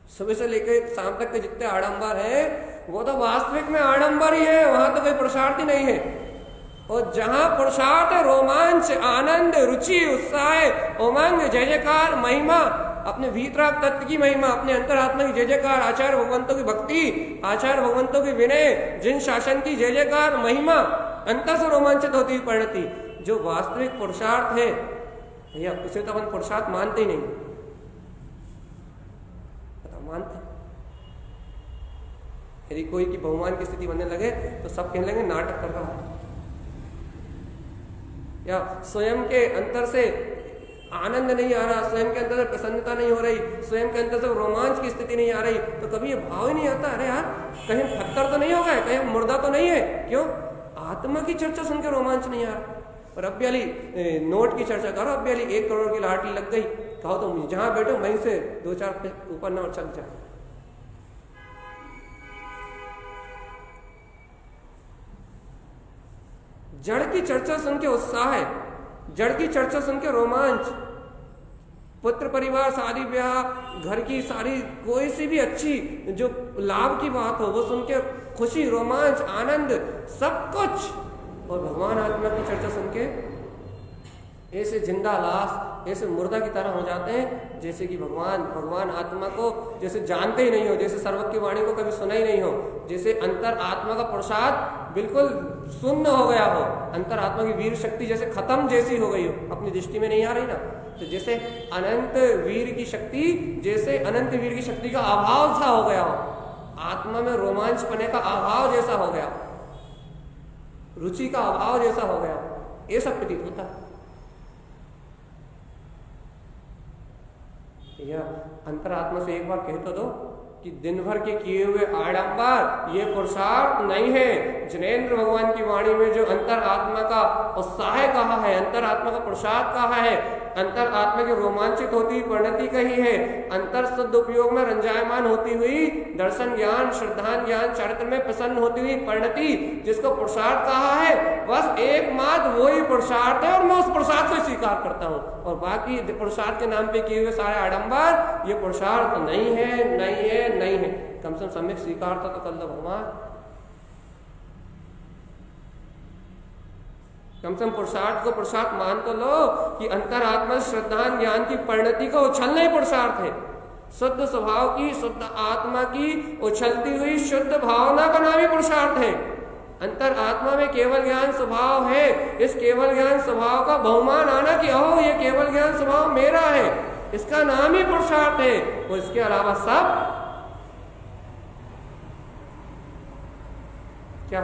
सुबह से लेकर शाम तक के जितने आडंबर है वो तो वास्तविक में आडंबर ही है, वहां तो कोई पुरुषार्थ ही नहीं है। और जहां पुरुषार्थ है, रोमांच, आनंद, रुचि, उत्साह, उमंग, जय जयकार, महिमा, अपने भीतराग तत्व की महिमा, अपने अंतरात्मा की जय जयकार, आचार्य भगवंतों की भक्ति, आचार्य भगवंतों की विनय, जिन शासन की जय जयकार, महिमा, अंतर से रोमांचित होती हुई परिणति, जो वास्तविक पुरुषार्थ है भैया, उसे तो अपन पुरुषार्थ मानते ही नहीं। मानते यदि कोई की बहुमान की स्थिति बनने लगे तो सब कहने लगे नाटक कर रहा है, या स्वयं के अंतर से आनंद नहीं आ रहा, स्वयं के अंदर से प्रसन्नता नहीं हो रही, स्वयं के अंदर से रोमांच की स्थिति नहीं आ रही, तो कभी ये भाव ही नहीं आता, अरे यार कहीं पत्थर तो नहीं हो गए, कहीं मुर्दा तो नहीं है। क्यों? आत्मा की चर्चा सुन के रोमांच नहीं आ रहा। और अब भी अली नोट की चर्चा करो, अब भी अली 1 करोड़ की लॉटरी लग गई, कहो तो जहां बैठो वहीं से 2-4 ऊपर न चल जाए। जड़ की चर्चा सुन के उत्साह है, जड़ की चर्चा सुन के रोमांच, पुत्र परिवार, शादी ब्याह, घर की सारी कोई सी भी अच्छी जो लाभ की बात हो वो सुन के खुशी, रोमांच, आनंद, सब कुछ। और भगवान आत्मा की चर्चा सुन के ऐसे जिंदा लाश, ऐसे मुर्दा की तरह हो जाते हैं, जैसे कि भगवान आत्मा को जैसे जानते ही नहीं हो, जैसे सर्वज्ञ की वाणी को कभी सुना ही नहीं हो, जैसे अंतर आत्मा का प्रसाद बिल्कुल शून्य हो गया हो, अंतर आत्मा की वीर शक्ति जैसे खत्म जैसी हो गई हो, अपनी दृष्टि में नहीं आ रही ना। तो जैसे अनंत वीर की शक्ति, जैसे अनंत वीर की शक्ति का अभाव सा हो गया हो, आत्मा में रोमांच पने का अभाव जैसा हो गया, रुचि का अभाव जैसा हो गया, ये सब प्रतीत होता है। या अंतरात्मा से एक बार कह तो दो कि दिन भर के किए हुए आडंबर ये पुरुषार्थ नहीं है। जिनेंद्र भगवान की वाणी में जो अंतर आत्मा का उत्साह कहा है, अंतर आत्मा का पुरुषार्थ कहा है, अंतर आत्मा की रोमांचित होती हुई परिणति कही है, अंतर शुद्ध उपयोग में रंजायमान होती हुई दर्शन ज्ञान, श्रद्धान ज्ञान, चरित्र में प्रसन्न होती हुई परिणति, जिसको पुरुषार्थ कहा है, बस एकमात्र वही पुरुषार्थ है और मैं उस पुरुषार्थ को स्वीकार करता हूँ। और बाकी पुरुषार्थ के नाम पे किए हुए सारे आडंबर ये पुरुषार्थ नहीं है, नहीं है, नहीं है। कम से कम सम्यक स्वीकार तो कर लो भगवान, कम से कम पुरुषार्थ को पुरुषार्थ मान तो लो कि अंतरात्मा श्रद्धान ज्ञान की परिणति का उछलना ही पुरुषार्थ है। शुद्ध स्वभाव की, शुद्ध आत्मा की उछलती हुई शुद्ध भावना का नाम ही पुरुषार्थ है। अंतर आत्मा में केवल ज्ञान स्वभाव है, इस केवल ज्ञान स्वभाव का बहुमान आना कि ओह ये केवल ज्ञान स्वभाव मेरा है, इसका नाम ही पुरुषार्थ है। और इसके अलावा सब क्या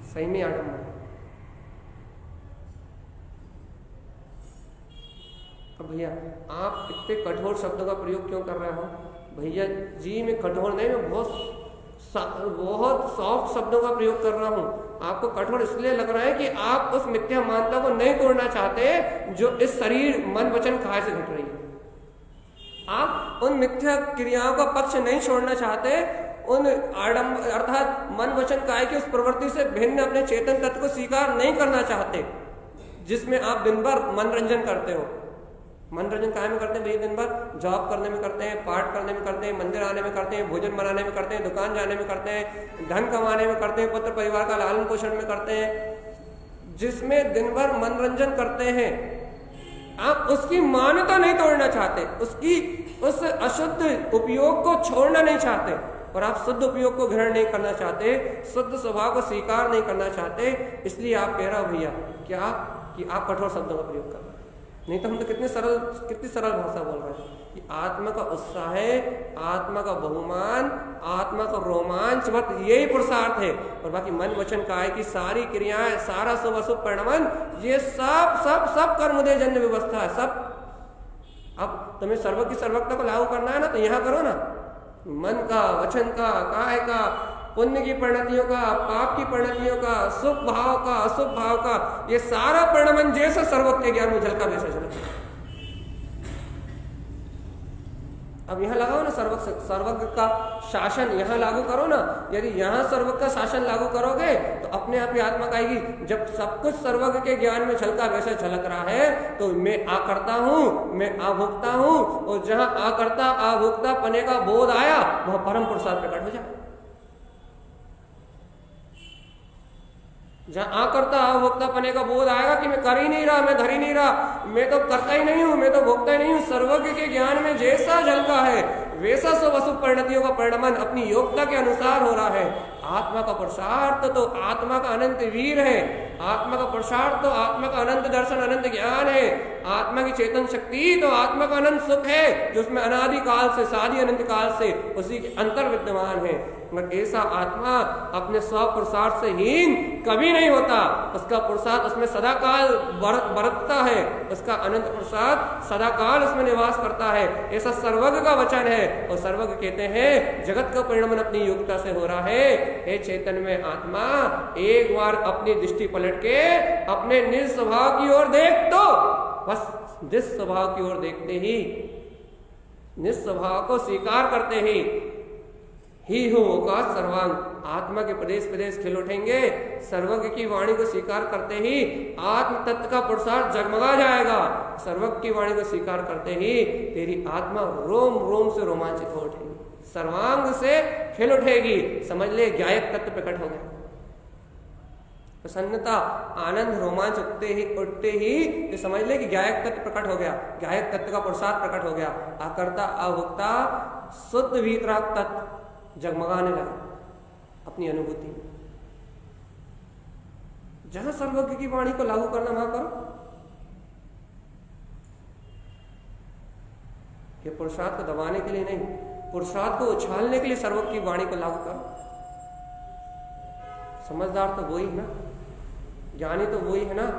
सही में आडंबर। अब भैया आप इतने कठोर शब्दों का प्रयोग क्यों कर रहे हो? भैया जी मैं कठोर नहीं, मैं बहुत सॉफ्ट शब्दों का प्रयोग कर रहा हूँ। आपको कठोर इसलिए लग रहा है कि आप उस मिथ्या मान्यता को नहीं तोड़ना चाहते जो इस शरीर मन वचन काया से घट रही है। आप उन मिथ्या क्रियाओं का पक्ष नहीं छोड़ना चाहते, उन आडंबर अर्थात मन वचन काया की उस प्रवृत्ति से भिन्न अपने चेतन तत्व को स्वीकार नहीं करना चाहते, जिसमें आप दिन भर मनोरंजन करते हो। मनोरंजन काहे में करते हैं भैया? दिन भर जॉब करने में करते हैं, पाठ करने में करते हैं, मंदिर आने में करते हैं, भोजन बनाने में करते हैं, दुकान जाने में करते हैं, धन कमाने में करते हैं, पुत्र परिवार का लालन पोषण में करते हैं, जिसमें दिन भर मनोरंजन करते हैं। आप उसकी मान्यता नहीं तोड़ना चाहते, उसकी उस अशुद्ध उपयोग को छोड़ना नहीं चाहते, और आप शुद्ध उपयोग को ग्रहण नहीं करना चाहते, शुद्ध स्वभाव को स्वीकार नहीं करना चाहते। इसलिए आप कह रहे हो भैया क्या कि आप कठोर शब्दों का प्रयोग कर रहे हैं। नहीं तो हम तो कितनी सरल भाषा बोल रहे हैं कि आत्मा का उत्साह है, आत्मा का बहुमान, आत्मा का रोमांच, बस यही पुरुषार्थ है। और बाकी मन वचन काया की सारी क्रियाएं, सारा शुभ अशुभ परिणमन, ये सब सब सब कर्मोदय जन्य व्यवस्था है सब। अब तुम्हें सर्व की सर्वज्ञता को लागू करना है ना, तो यहाँ करो ना, मन का, वचन का, काय का, पुण्य की परिणतियों का, पाप की परिणतियों का, शुभ भाव का, अशुभ भाव का, ये सारा परिणमन जैसा सर्वज्ञ ज्ञान में झलका वैसा झलका। अब यहाँ लगाओ ना सर्वज्ञ का शासन यहाँ लागू करो ना। यदि यहाँ सर्वज्ञ का शासन लागू करोगे तो अपने आप ही आत्मा आएगी। जब सब कुछ सर्वज्ञ के ज्ञान में झलका वैसे झलक रहा है तो मैं आकर्ता हूँ, मैं आभोक्ता हूँ, और जहाँ आकर्ता आभोक्ता पने का बोध आया वह परम पुरुषार्थ प्रकट हो जाए। जहाँ आकर्ता अभोक्ता पने का बोध आएगा कि मैं कर ही नहीं रहा, मैं धर ही नहीं रहा, मैं तो करता ही नहीं हूं, मैं तो भोगता ही नहीं हूं, सर्वज्ञ के ज्ञान में जैसा झलका है वैसा सब अशुभ परिणतियों का परिणमन अपनी योग्यता के अनुसार हो रहा है। आत्मा का पुरुषार्थ तो आत्मा का अनंत वीर है, आत्मा का पुरुषार्थ तो आत्मा का अनंत दर्शन अनंत ज्ञान है, आत्मा की चेतन शक्ति तो आत्मा का अनंत सुख है जो उसमें अनादि काल से सादी अनंत काल से उसी के अंतर विद्यमान है। मगर ऐसा आत्मा अपने स्व पुरुषार्थ से हीन कभी नहीं होता, उसका पुरुषार्थ उसमें सदाकाल बरतता है, उसका अनंत पुरुषार्थ सदाकाल उसमें निवास करता है। ऐसा सर्वज्ञ का वचन है। और सर्वज्ञ कहते हैं जगत का परिणमन अपनी योग्यता से हो रहा है। हे चैतन्य में आत्मा, एक बार अपनी दृष्टि पलट के अपने निज स्वभाव की ओर देख, तो बस जिस स्वभाव की ओर देखते ही, निज स्वभाव को स्वीकार करते ही होगा सर्वांग, आत्मा के प्रदेश प्रदेश खिल उठेंगे। सर्वज्ञ की वाणी को स्वीकार करते ही आत्म तत्व का पुरुषार्थ जगमगा जाएगा। सर्वज्ञ की वाणी को स्वीकार करते ही तेरी आत्मा रोम रोम से रोमांचित हो उठेगी, सर्वांग से खिल उठेगी। समझ ले, ज्ञायक तत्व प्रकट हो गया। प्रसन्नता, आनंद, रोमांच उठते ही ये समझ ले कि ज्ञायक तत्व प्रकट हो गया, ज्ञायक तत्व का पुरुषार्थ प्रकट हो गया। आकर्ता अभोक्ता शुद्ध वीतराग तत्व जगमगाने लगा अपनी अनुभूति। जहां सर्वज्ञ की वाणी को लागू करना वहां करो। ये पुरुषार्थ को दबाने के लिए नहीं, पुरुषार्थ को उछालने के लिए सर्वज्ञ की वाणी को लागू करो। समझदार तो वही है ना, ज्ञानी तो वही है ना,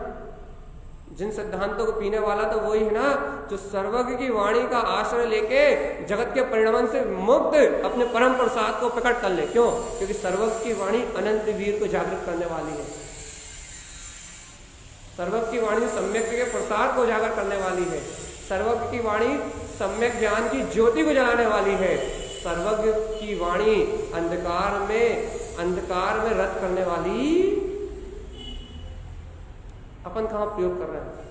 जिन सिद्धांतों को पीने वाला तो वही है ना जो सर्वज्ञ की वाणी का आश्रय लेके जगत के परिणमन से मुक्त अपने परम पुरुषार्थ को प्रकट कर ले। क्यों? क्योंकि सर्वज्ञ की वाणी अनंत वीर को जागृत करने वाली है। सर्वज्ञ की वाणी सम्यक के पुरुषार्थ को उजागर करने वाली है। सर्वज्ञ की वाणी सम्यक ज्ञान की ज्योति को जलाने वाली है। सर्वज्ञ की वाणी अंधकार में रत करने वाली। अपन कहां प्रयोग कर रहे हैं?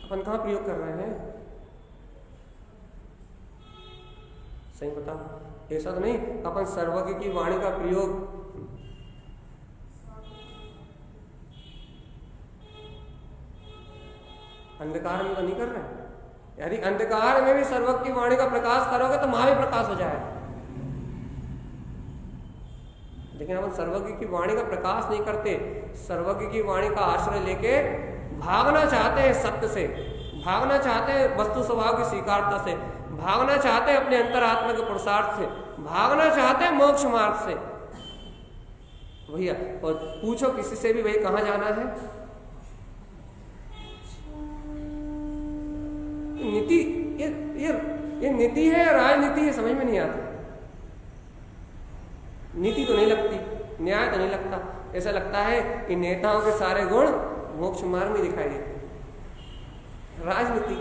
अपन कहां प्रयोग कर रहे हैं? सही बताओ। ऐसा तो नहीं अपन सर्वज्ञ की वाणी का प्रयोग अंधकार में तो नहीं कर रहे। यदि अंधकार में भी सर्वज्ञ की वाणी का प्रकाश करोगे तो वहां भी प्रकाश हो जाएगा। लेकिन अपन सर्वज्ञ की वाणी का प्रकाश नहीं करते। सर्वज्ञ की वाणी का आश्रय लेके भागना चाहते हैं सत्य से, भागना चाहते हैं वस्तु स्वभाव की स्वीकारता से, भागना चाहते हैं अपने अंतरात्मा के पुरुषार्थ से, भागना चाहते हैं मोक्ष मार्ग से। भैया और पूछो किसी से भी, भाई कहाँ जाना है? नीति ये नीति है या राजनीति है, समझ में नहीं आता। नीति तो नहीं लगती, न्याय तो नहीं लगता। ऐसा लगता है कि नेताओं के सारे गुण मोक्ष मार्ग में दिखाई देते। राजनीति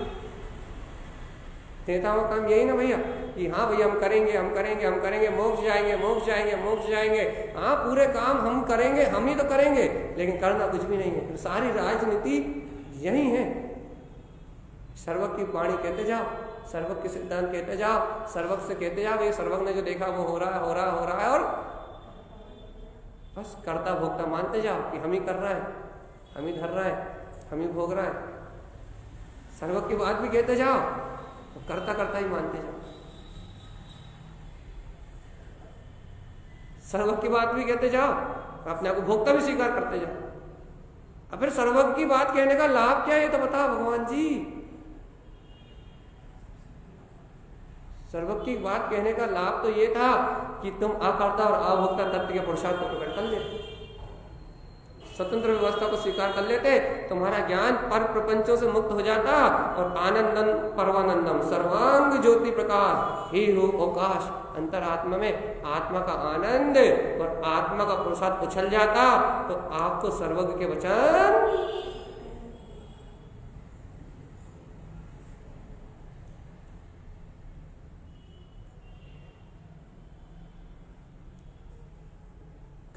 नेताओं का काम यही ना भैया कि हाँ भैया हम करेंगे, मोक्ष जाएंगे। हाँ पूरे काम हम करेंगे, हम ही तो करेंगे, लेकिन करना कुछ भी नहीं है। तो सारी राजनीति यही है। सर्वज्ञ की वाणी कहते जाओ, सर्वज्ञ के सिद्धांत कहते जाओ, सर्वज्ञ से कहते जाओ ये सर्वज्ञ ने जो देखा वो हो रहा है, और बस कर्ता भोक्ता मानते जाओ कि हम ही कर रहा है, हम ही धर रहा है, हम ही भोग रहा है। सर्वज्ञ की बात भी कहते जाओ, तो करता ही मानते जाओ। सर्वज्ञ की बात भी कहते जाओ, अपने आप को भोक्ता भी स्वीकार करते जाओ। अब फिर सर्वज्ञ की बात कहने का लाभ क्या है ये तो बताओ भगवान जी। सर्वज्ञ की बात कहने का लाभ तो ये था कि तुम अकर्ता और अभोक्ता तत्व के पुरुषार्थ को प्रकट कर लेते, स्वतंत्र व्यवस्था को स्वीकार कर लेते, तुम्हारा ज्ञान पर प्रपंचों से मुक्त हो जाता और आनंदम परमानंदम सर्वांग ज्योति प्रकाश ही हो अवकाश अंतरात्मा में आत्मा का आनंद और आत्मा का पुरुषार्थ उछल जाता। तो आपको सर्वज्ञ के वचन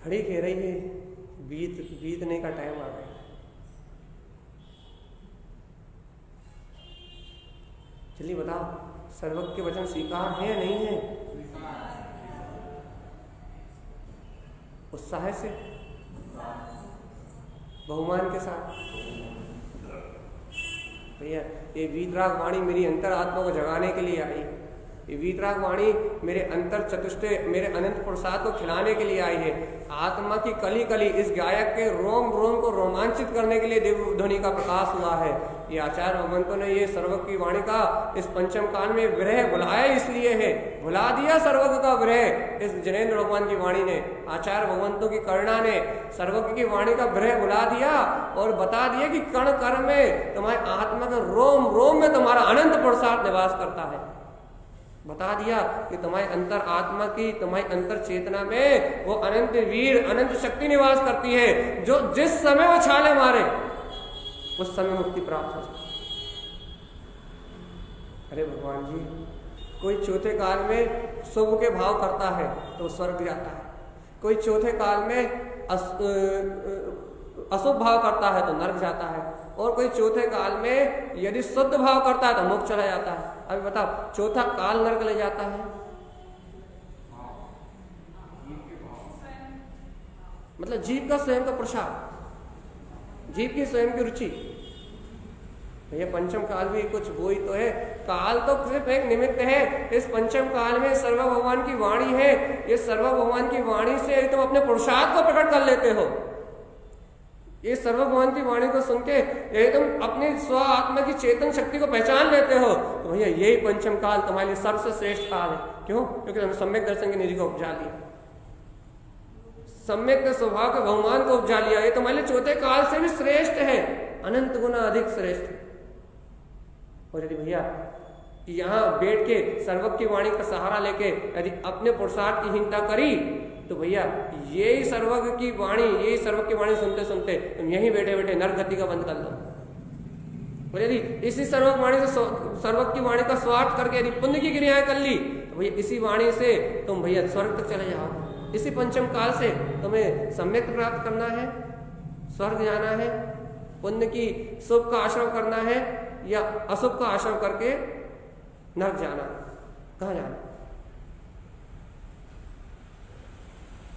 घड़ी कह रही है बीतने का टाइम आ गया। चलिए बताओ, सर्वज्ञ के वचन स्वीकार है या नहीं है? उत्साह से, बहुमान के साथ। भैया ये वीतराग वाणी मेरी अंतर आत्मा को जगाने के लिए आई है। ये वीतराग वाणी मेरे अंतर चतुष्टय, मेरे अनंत प्रसाद को खिलाने के लिए आई है। आत्मा की कली कली इस गायक के रोम रोम को रोमांचित करने के लिए देव ध्वनि का प्रकाश हुआ है। ये आचार्य भगवंतों ने ये सर्वज्ञ की वाणी का इस पंचम काल में विरह बुलाया इसलिए है, भुला दिया सर्वज्ञ का विरह इस जनेन्द्र भगवान की वाणी ने। आचार्य भगवंतों की करुणा ने सर्वज्ञ की वाणी का विरह बुला दिया और बता दिया कि कण कण में तुम्हारे आत्मा के रोम रोम में तुम्हारा अनंत प्रसाद निवास करता है। बता दिया कि तुम्हारे अंतर आत्मा की, तुम्हारी अंतर चेतना में वो अनंत वीर, अनंत शक्ति निवास करती है, जो जिस समय वो छाले मारे उस समय मुक्ति प्राप्त हो जाए। अरे भगवान जी, कोई चौथे काल में शुभ के भाव करता है तो स्वर्ग जाता है, कोई चौथे काल में अशुभ भाव करता है तो नरक जाता है, और कोई चौथे काल में यदि शुद्ध भाव करता है तो मोक्ष चला जाता है। अभी बताओ, चौथा काल नरक ले जाता है, मतलब जीव का स्वयं का प्रसाद, जीव की स्वयं की रुचि। ये पंचम काल भी कुछ वो ही तो है। काल तो सिर्फ एक निमित्त है। इस पंचम काल में सर्व भगवान की वाणी है। ये सर्व भगवान की वाणी से तुम अपने पुरुषार्थ को प्रकट कर लेते हो। ये सर्व भगवान की वाणी को सुन के यदि तुम अपनी स्व आत्मा की चेतन शक्ति को पहचान लेते हो तो भैया यही पंचम काल तुम्हारे लिए सबसे श्रेष्ठ काल है। क्यों? क्योंकि तुमने सम्यक दर्शन की निधि को उपजा लिया, सम्यक स्वभाव के भगवान को उपजा लिया। ये तुम्हारे लिए चौथे काल से भी श्रेष्ठ है, अनंत गुना अधिक श्रेष्ठ है। और यदि भैया यहाँ बैठ के सर्वज्ञ की वाणी का सहारा लेके यदि अपने पुरुषार्थ की हीनता करी तो भैया यही सर्वज्ञ की वाणी, यही सर्वज्ञ की वाणी सुनते सुनते तुम यहीं बैठे बैठे नरक गति का बंद कर लो। और यदि इसी सर्वज्ञ वाणी से, सर्वज्ञ की वाणी का स्वार्थ करके यदि पुण्य की क्रियाएं कर ली तो भैया इसी वाणी से तुम भैया स्वर्ग तक चले जाओ। इसी पंचम काल से तुम्हें सम्यक प्राप्त करना है, स्वर्ग जाना है, पुण्य की शुभ का आश्रम करना है या अशुभ का आश्रम करके नरक जाना। कहाँ जाना?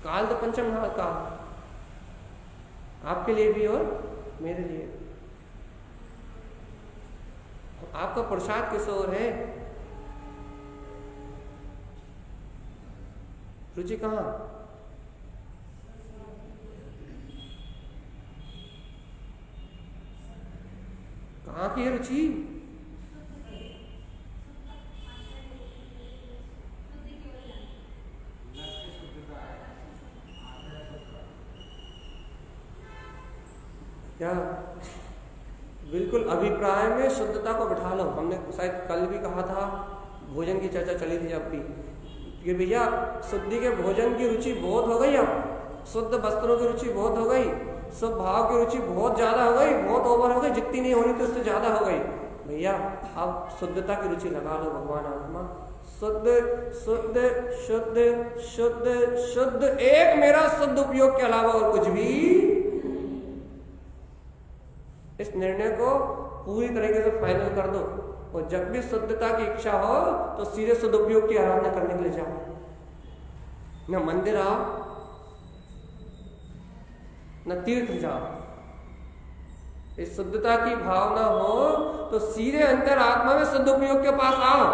काल तो पंचम काल आपके लिए भी और मेरे लिए। आपका पुरुषार्थ किस ओर है? रुचि कहाँ? कहाँ की है रुचि? क्या बिल्कुल अभिप्राय में शुद्धता को बिठा लो। हमने शायद कल भी कहा था, भोजन की चर्चा चली थी जब भी, कि भैया शुद्धि के भोजन की रुचि बहुत हो गई, अब शुद्ध वस्त्रों की रुचि बहुत हो गई, शुभ भाव की रुचि बहुत ज्यादा हो गई, बहुत ओवर हो गई, जितनी नहीं होनी थी उससे ज्यादा हो गई। भैया अब शुद्धता की रुचि लगा लो। भगवान आत्मा शुद्ध शुद्ध शुद्ध शुद्ध शुद्ध, एक मेरा शुद्ध उपयोग के अलावा और कुछ भी। इस निर्णय को पूरी तरीके से फाइनल कर दो, और जब भी शुद्धता की इच्छा हो तो सीधे शुद्ध उपयोग की आराधना करने के लिए जाओ। न मंदिर आओ, न तीर्थ जाओ। इस शुद्धता की भावना हो तो सीधे अंतर आत्मा में शुद्ध उपयोग के पास आओ,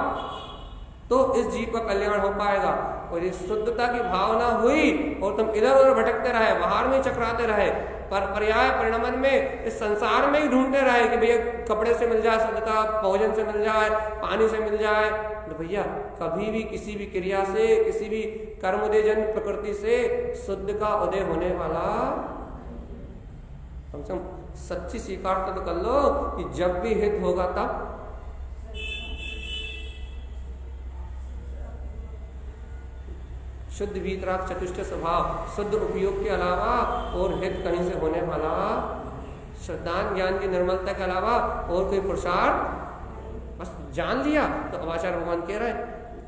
तो इस जीव का कल्याण हो पाएगा। और इस शुद्धता की भावना हुई और तुम इधर उधर भटकते रहे, बाहर में चकराते रहे, पर पर्याय परिणमन में इस संसार में ही ढूंढते रहे कि भैया कपड़े से मिल जाए शुद्धता, भोजन से मिल जाए, पानी से मिल जाए, तो भैया कभी भी किसी भी क्रिया से, किसी भी कर्मोदयजन प्रकृति से शुद्ध का उदय होने वाला। कम से कम सच्ची स्वीकार तो कर लो कि जब भी हित होगा तब शुद्ध वीतराग चतुष्ट स्वभाव, शुद्ध उपयोग के अलावा और हित कहीं से होने वाला, श्रद्धान ज्ञान की निर्मलता के अलावा और कोई पुरुषार्थ बस जान लिया तो आचार्य भगवान कह रहे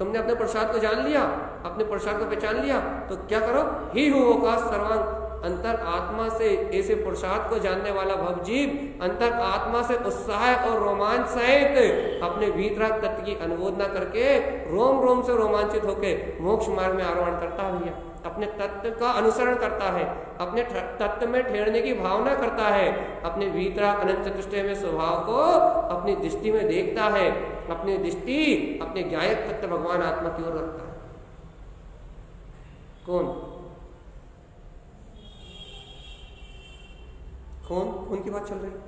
तुमने अपने प्रसाद को जान लिया, अपने प्रसाद को पहचान लिया, तो क्या करो, ही हो का सर्वांग, अंतर आत्मा से ऐसे प्रसाद को जानने वाला भवजीव अंतर आत्मा से उत्साह और रोमांच सहित अपने वीतराग तत्व की अनुमोदना करके रोम रोम से रोमांचित होकर मोक्ष मार्ग में आरोहण करता है भैया, अपने तत्व का अनुसरण करता है, अपने तत्व में ठहरने की भावना करता है, अपने वीतराग अनंत चतुष्टय में स्वभाव को अपनी दृष्टि में देखता है, अपनी दृष्टि अपने ज्ञायक तत्व भगवान आत्मा की ओर रखता है। कौन की बात चल रही है?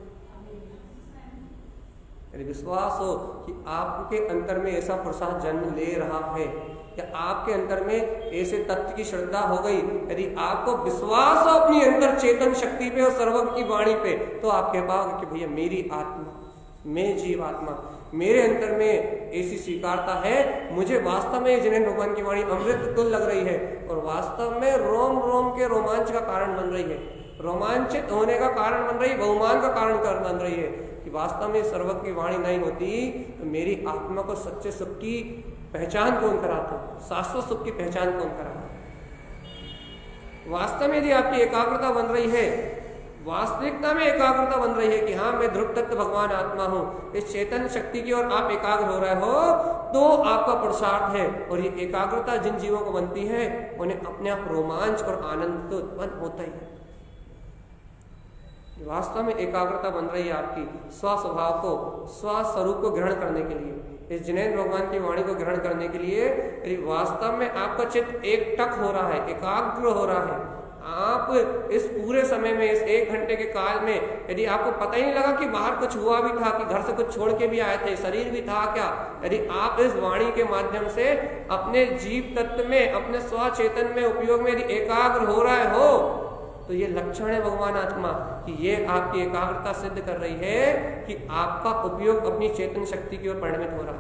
यदि विश्वास हो कि आपके अंतर में ऐसा प्रसाद जन्म ले रहा है या आपके अंतर में ऐसे तत्व की श्रद्धा हो गई, यदि आपको विश्वास हो अपनी अंतर चेतन शक्ति पे और सर्वज्ञ की वाणी पे, तो आप कह पाओगे कि भैया मेरी आत्मा, मैं जीव आत्मा, मेरे अंतर में ऐसी स्वीकारता है, मुझे वास्तव में जिनेन्द्र भगवान की वाणी अमृत तुल्य लग रही है और वास्तव में रोम रोम के रोमांच का कारण बन रही है, रोमांचित होने का कारण बन रही, बहुमान का कारण बन रही है कि वास्तव में सर्वज्ञ की वाणी नहीं होती तो मेरी आत्मा को सच्चे सुख की पहचान कौन कराता, शाश्वत सुख की पहचान कौन कराता। वास्तव में यदि आपकी एकाग्रता बन रही है, वास्तविकता में एकाग्रता बन रही है कि हाँ मैं ध्रुव तत्व भगवान आत्मा हूँ, इस चेतन शक्ति की ओर आप एकाग्र हो रहे हो, तो आपका पुरुषार्थ है। और ये एकाग्रता जिन जीवों को बनती है उन्हें अपने आप रोमांच और आनंद तो उत्पन्न होता ही है। वास्तव में एकाग्रता बन रही है आपकी स्वस्वभाव को, स्वस्वरूप को ग्रहण करने के लिए, इस जिनेन्द्र भगवान की वाणी को ग्रहण करने के लिए, यदि वास्तव में आपका चित्त एक टक हो रहा है, एकाग्र हो रहा है, आप इस पूरे समय में, इस 1 घंटे के काल में, यदि आपको पता ही नहीं लगा कि बाहर कुछ हुआ भी था, कि घर से कुछ छोड़ के भी आए थे, शरीर भी था क्या, यदि आप इस वाणी के माध्यम से अपने जीव तत्व में, अपने स्वचेतन में उपयोग में यदि एकाग्र हो रहे हो, तो ये लक्षण है भगवान आत्मा कि ये आपकी एकाग्रता सिद्ध कर रही है कि आपका उपयोग अपनी चेतन शक्ति की ओर परिणमित हो रहा है,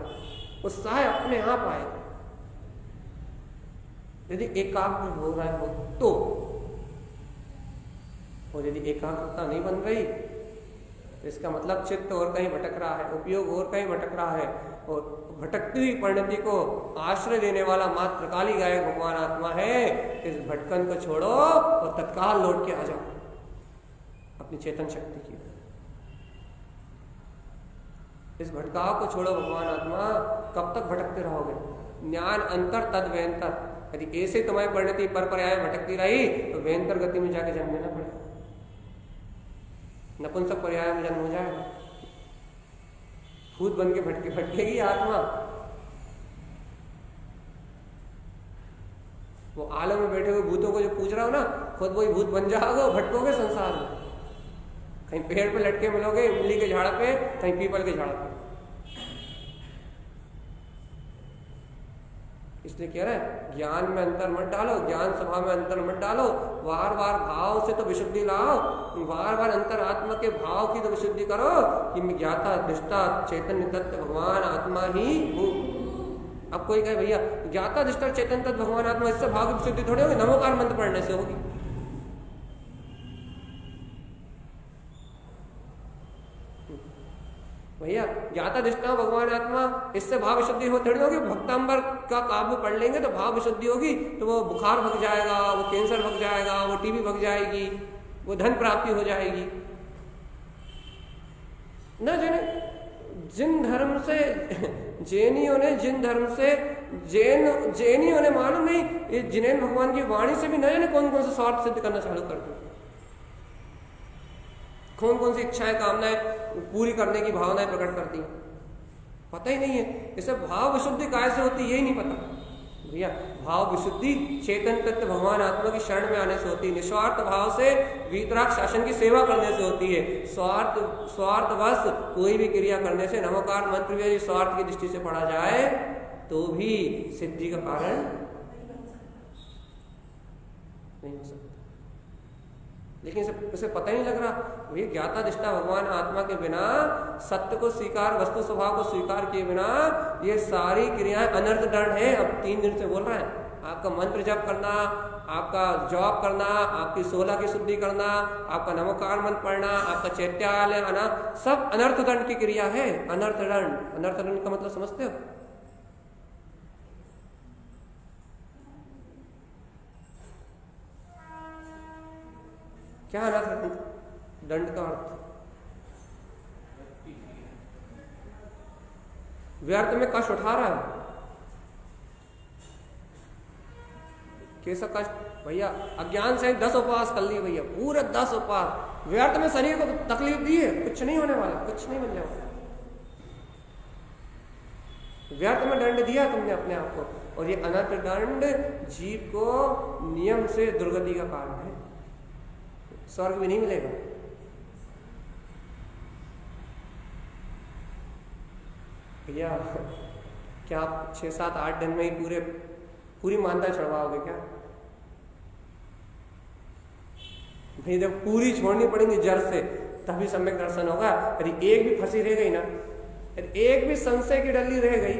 उत्साह अपने आप आएगा यदि एकाग्र हो रहा हो तो। और यदि एकाग्रता नहीं बन रही तो इसका मतलब चित्त और कहीं भटक रहा है, उपयोग और कहीं भटक रहा है, और भटकती हुई परिणति को आश्रय देने वाला मात्र काली गायक भगवान आत्मा है। इस भटकन को छोड़ो और तत्काल लौट के आ जाओ अपनी चेतन शक्ति की। इस भटकाव को छोड़ो भगवान आत्मा, कब तक भटकते रहोगे? ज्ञान अंतर तद वेंतर, यदि ऐसे तुम्हारी परिणति पर पर्याय भटकती रही तो वेंतर गति में जाके जन्म लेना पड़ेगा, नपुंसक पर्याय में जन्म हो जाएगा, भूत बन के भटकेगी आत्मा। वो आलम में बैठे हुए भूतों को जो पूछ रहा हो ना, खुद वही भूत बन जाओगे, भटकोगे संसार में, कहीं पेड़ पे लटके मिलोगे इमली के झाड़ पे, कहीं पीपल के झाड़ पे। इसलिए कह रहा है ज्ञान में अंतर मत डालो, ज्ञान स्वभाव में अंतर मत डालो, बार बार भाव से तो विशुद्धि लाओ, बार बार अंतर आत्मा के भाव की तो विशुद्धि करो कि मैं ज्ञाता दृष्टा चैतन्य तत्व भगवान आत्मा ही हूँ। अब कोई कहे भैया ज्ञाता दृष्टा चैतन्य तत्व भगवान आत्मा, इससे भाव की विशुद्धि थोड़ी होगी, नमोकार मंत्र पढ़ने से होगी। भैया ज्ञाता दृष्टा भगवान आत्मा, इससे भाव विशुद्धि हो थोड़ी होगी। भक्तांबर का काव्य पढ़ लेंगे तो भाव विशुद्धि होगी, तो वो बुखार भग जाएगा, वो कैंसर भग जाएगा, वो टीबी भग जाएगी, वो धन प्राप्ति हो जाएगी। न जाने जिन धर्म से जैनियों ने, जिन धर्म से जैनियों ने मालूम नहीं, जिनेन्द्र भगवान की वाणी से भी न जाने कौन कौन से स्वार्थ सिद्ध करना चालू कर दिया, कौन कौन सी इच्छाएं कामनाएं पूरी करने की भावनाएं प्रकट करती हैं, पता ही नहीं है। इसे भाव विशुद्धि कैसे होती यही नहीं पता भैया। भाव विशुद्धि चेतन तत्व भगवान आत्मा की शरण में आने से होती है, निस्वार्थ भाव से वीतराग शासन की सेवा करने से होती है। स्वार्थवश कोई भी क्रिया करने से, नमोकार मंत्र भी स्वार्थ की दृष्टि से पढ़ा जाए तो भी सिद्धि का कारण नहीं हो सकता। लेकिन इसे पता ही नहीं लग रहा। ये ज्ञाता दृष्टा भगवान आत्मा के बिना, सत्य को स्वीकार, वस्तु स्वभाव को स्वीकार किए बिना ये सारी क्रियाएं अनर्थ दंड है। अब 3 दिन से बोल रहा है, आपका मंत्र जप करना, आपका जॉब करना, आपकी 16 की शुद्धि करना, आपका नमोकार मंत्र पढ़ना, आपका चैत्यालय आना, सब अनर्थ दंड की क्रिया है। अनर्थ दंड, अनर्थ दंड का मतलब समझते हो? क्या अनर्थ दंड का अर्थ? व्यर्थ में कष्ट उठा रहा है। कैसा कष्ट भैया? अज्ञान से 10 उपवास कर लिए भैया, पूरे 10 उपवास, व्यर्थ में शरीर को तकलीफ दी है, कुछ नहीं होने वाला, कुछ नहीं मिलने वाला। व्यर्थ में दंड दिया तुमने अपने आप को, और ये अनर्थ दंड जीव को नियम से दुर्गति का कारण है। स्वर्ग भी नहीं मिलेगा। भैया क्या आप 6, 7, 8 दिन में ही पूरी मानता छुड़वाओगे क्या? भाई जब पूरी छोड़नी पड़ेगी जड़ से, तभी सम्यक दर्शन होगा। यदि एक भी फंसी रह गई ना, एक भी संशय की डली रह गई,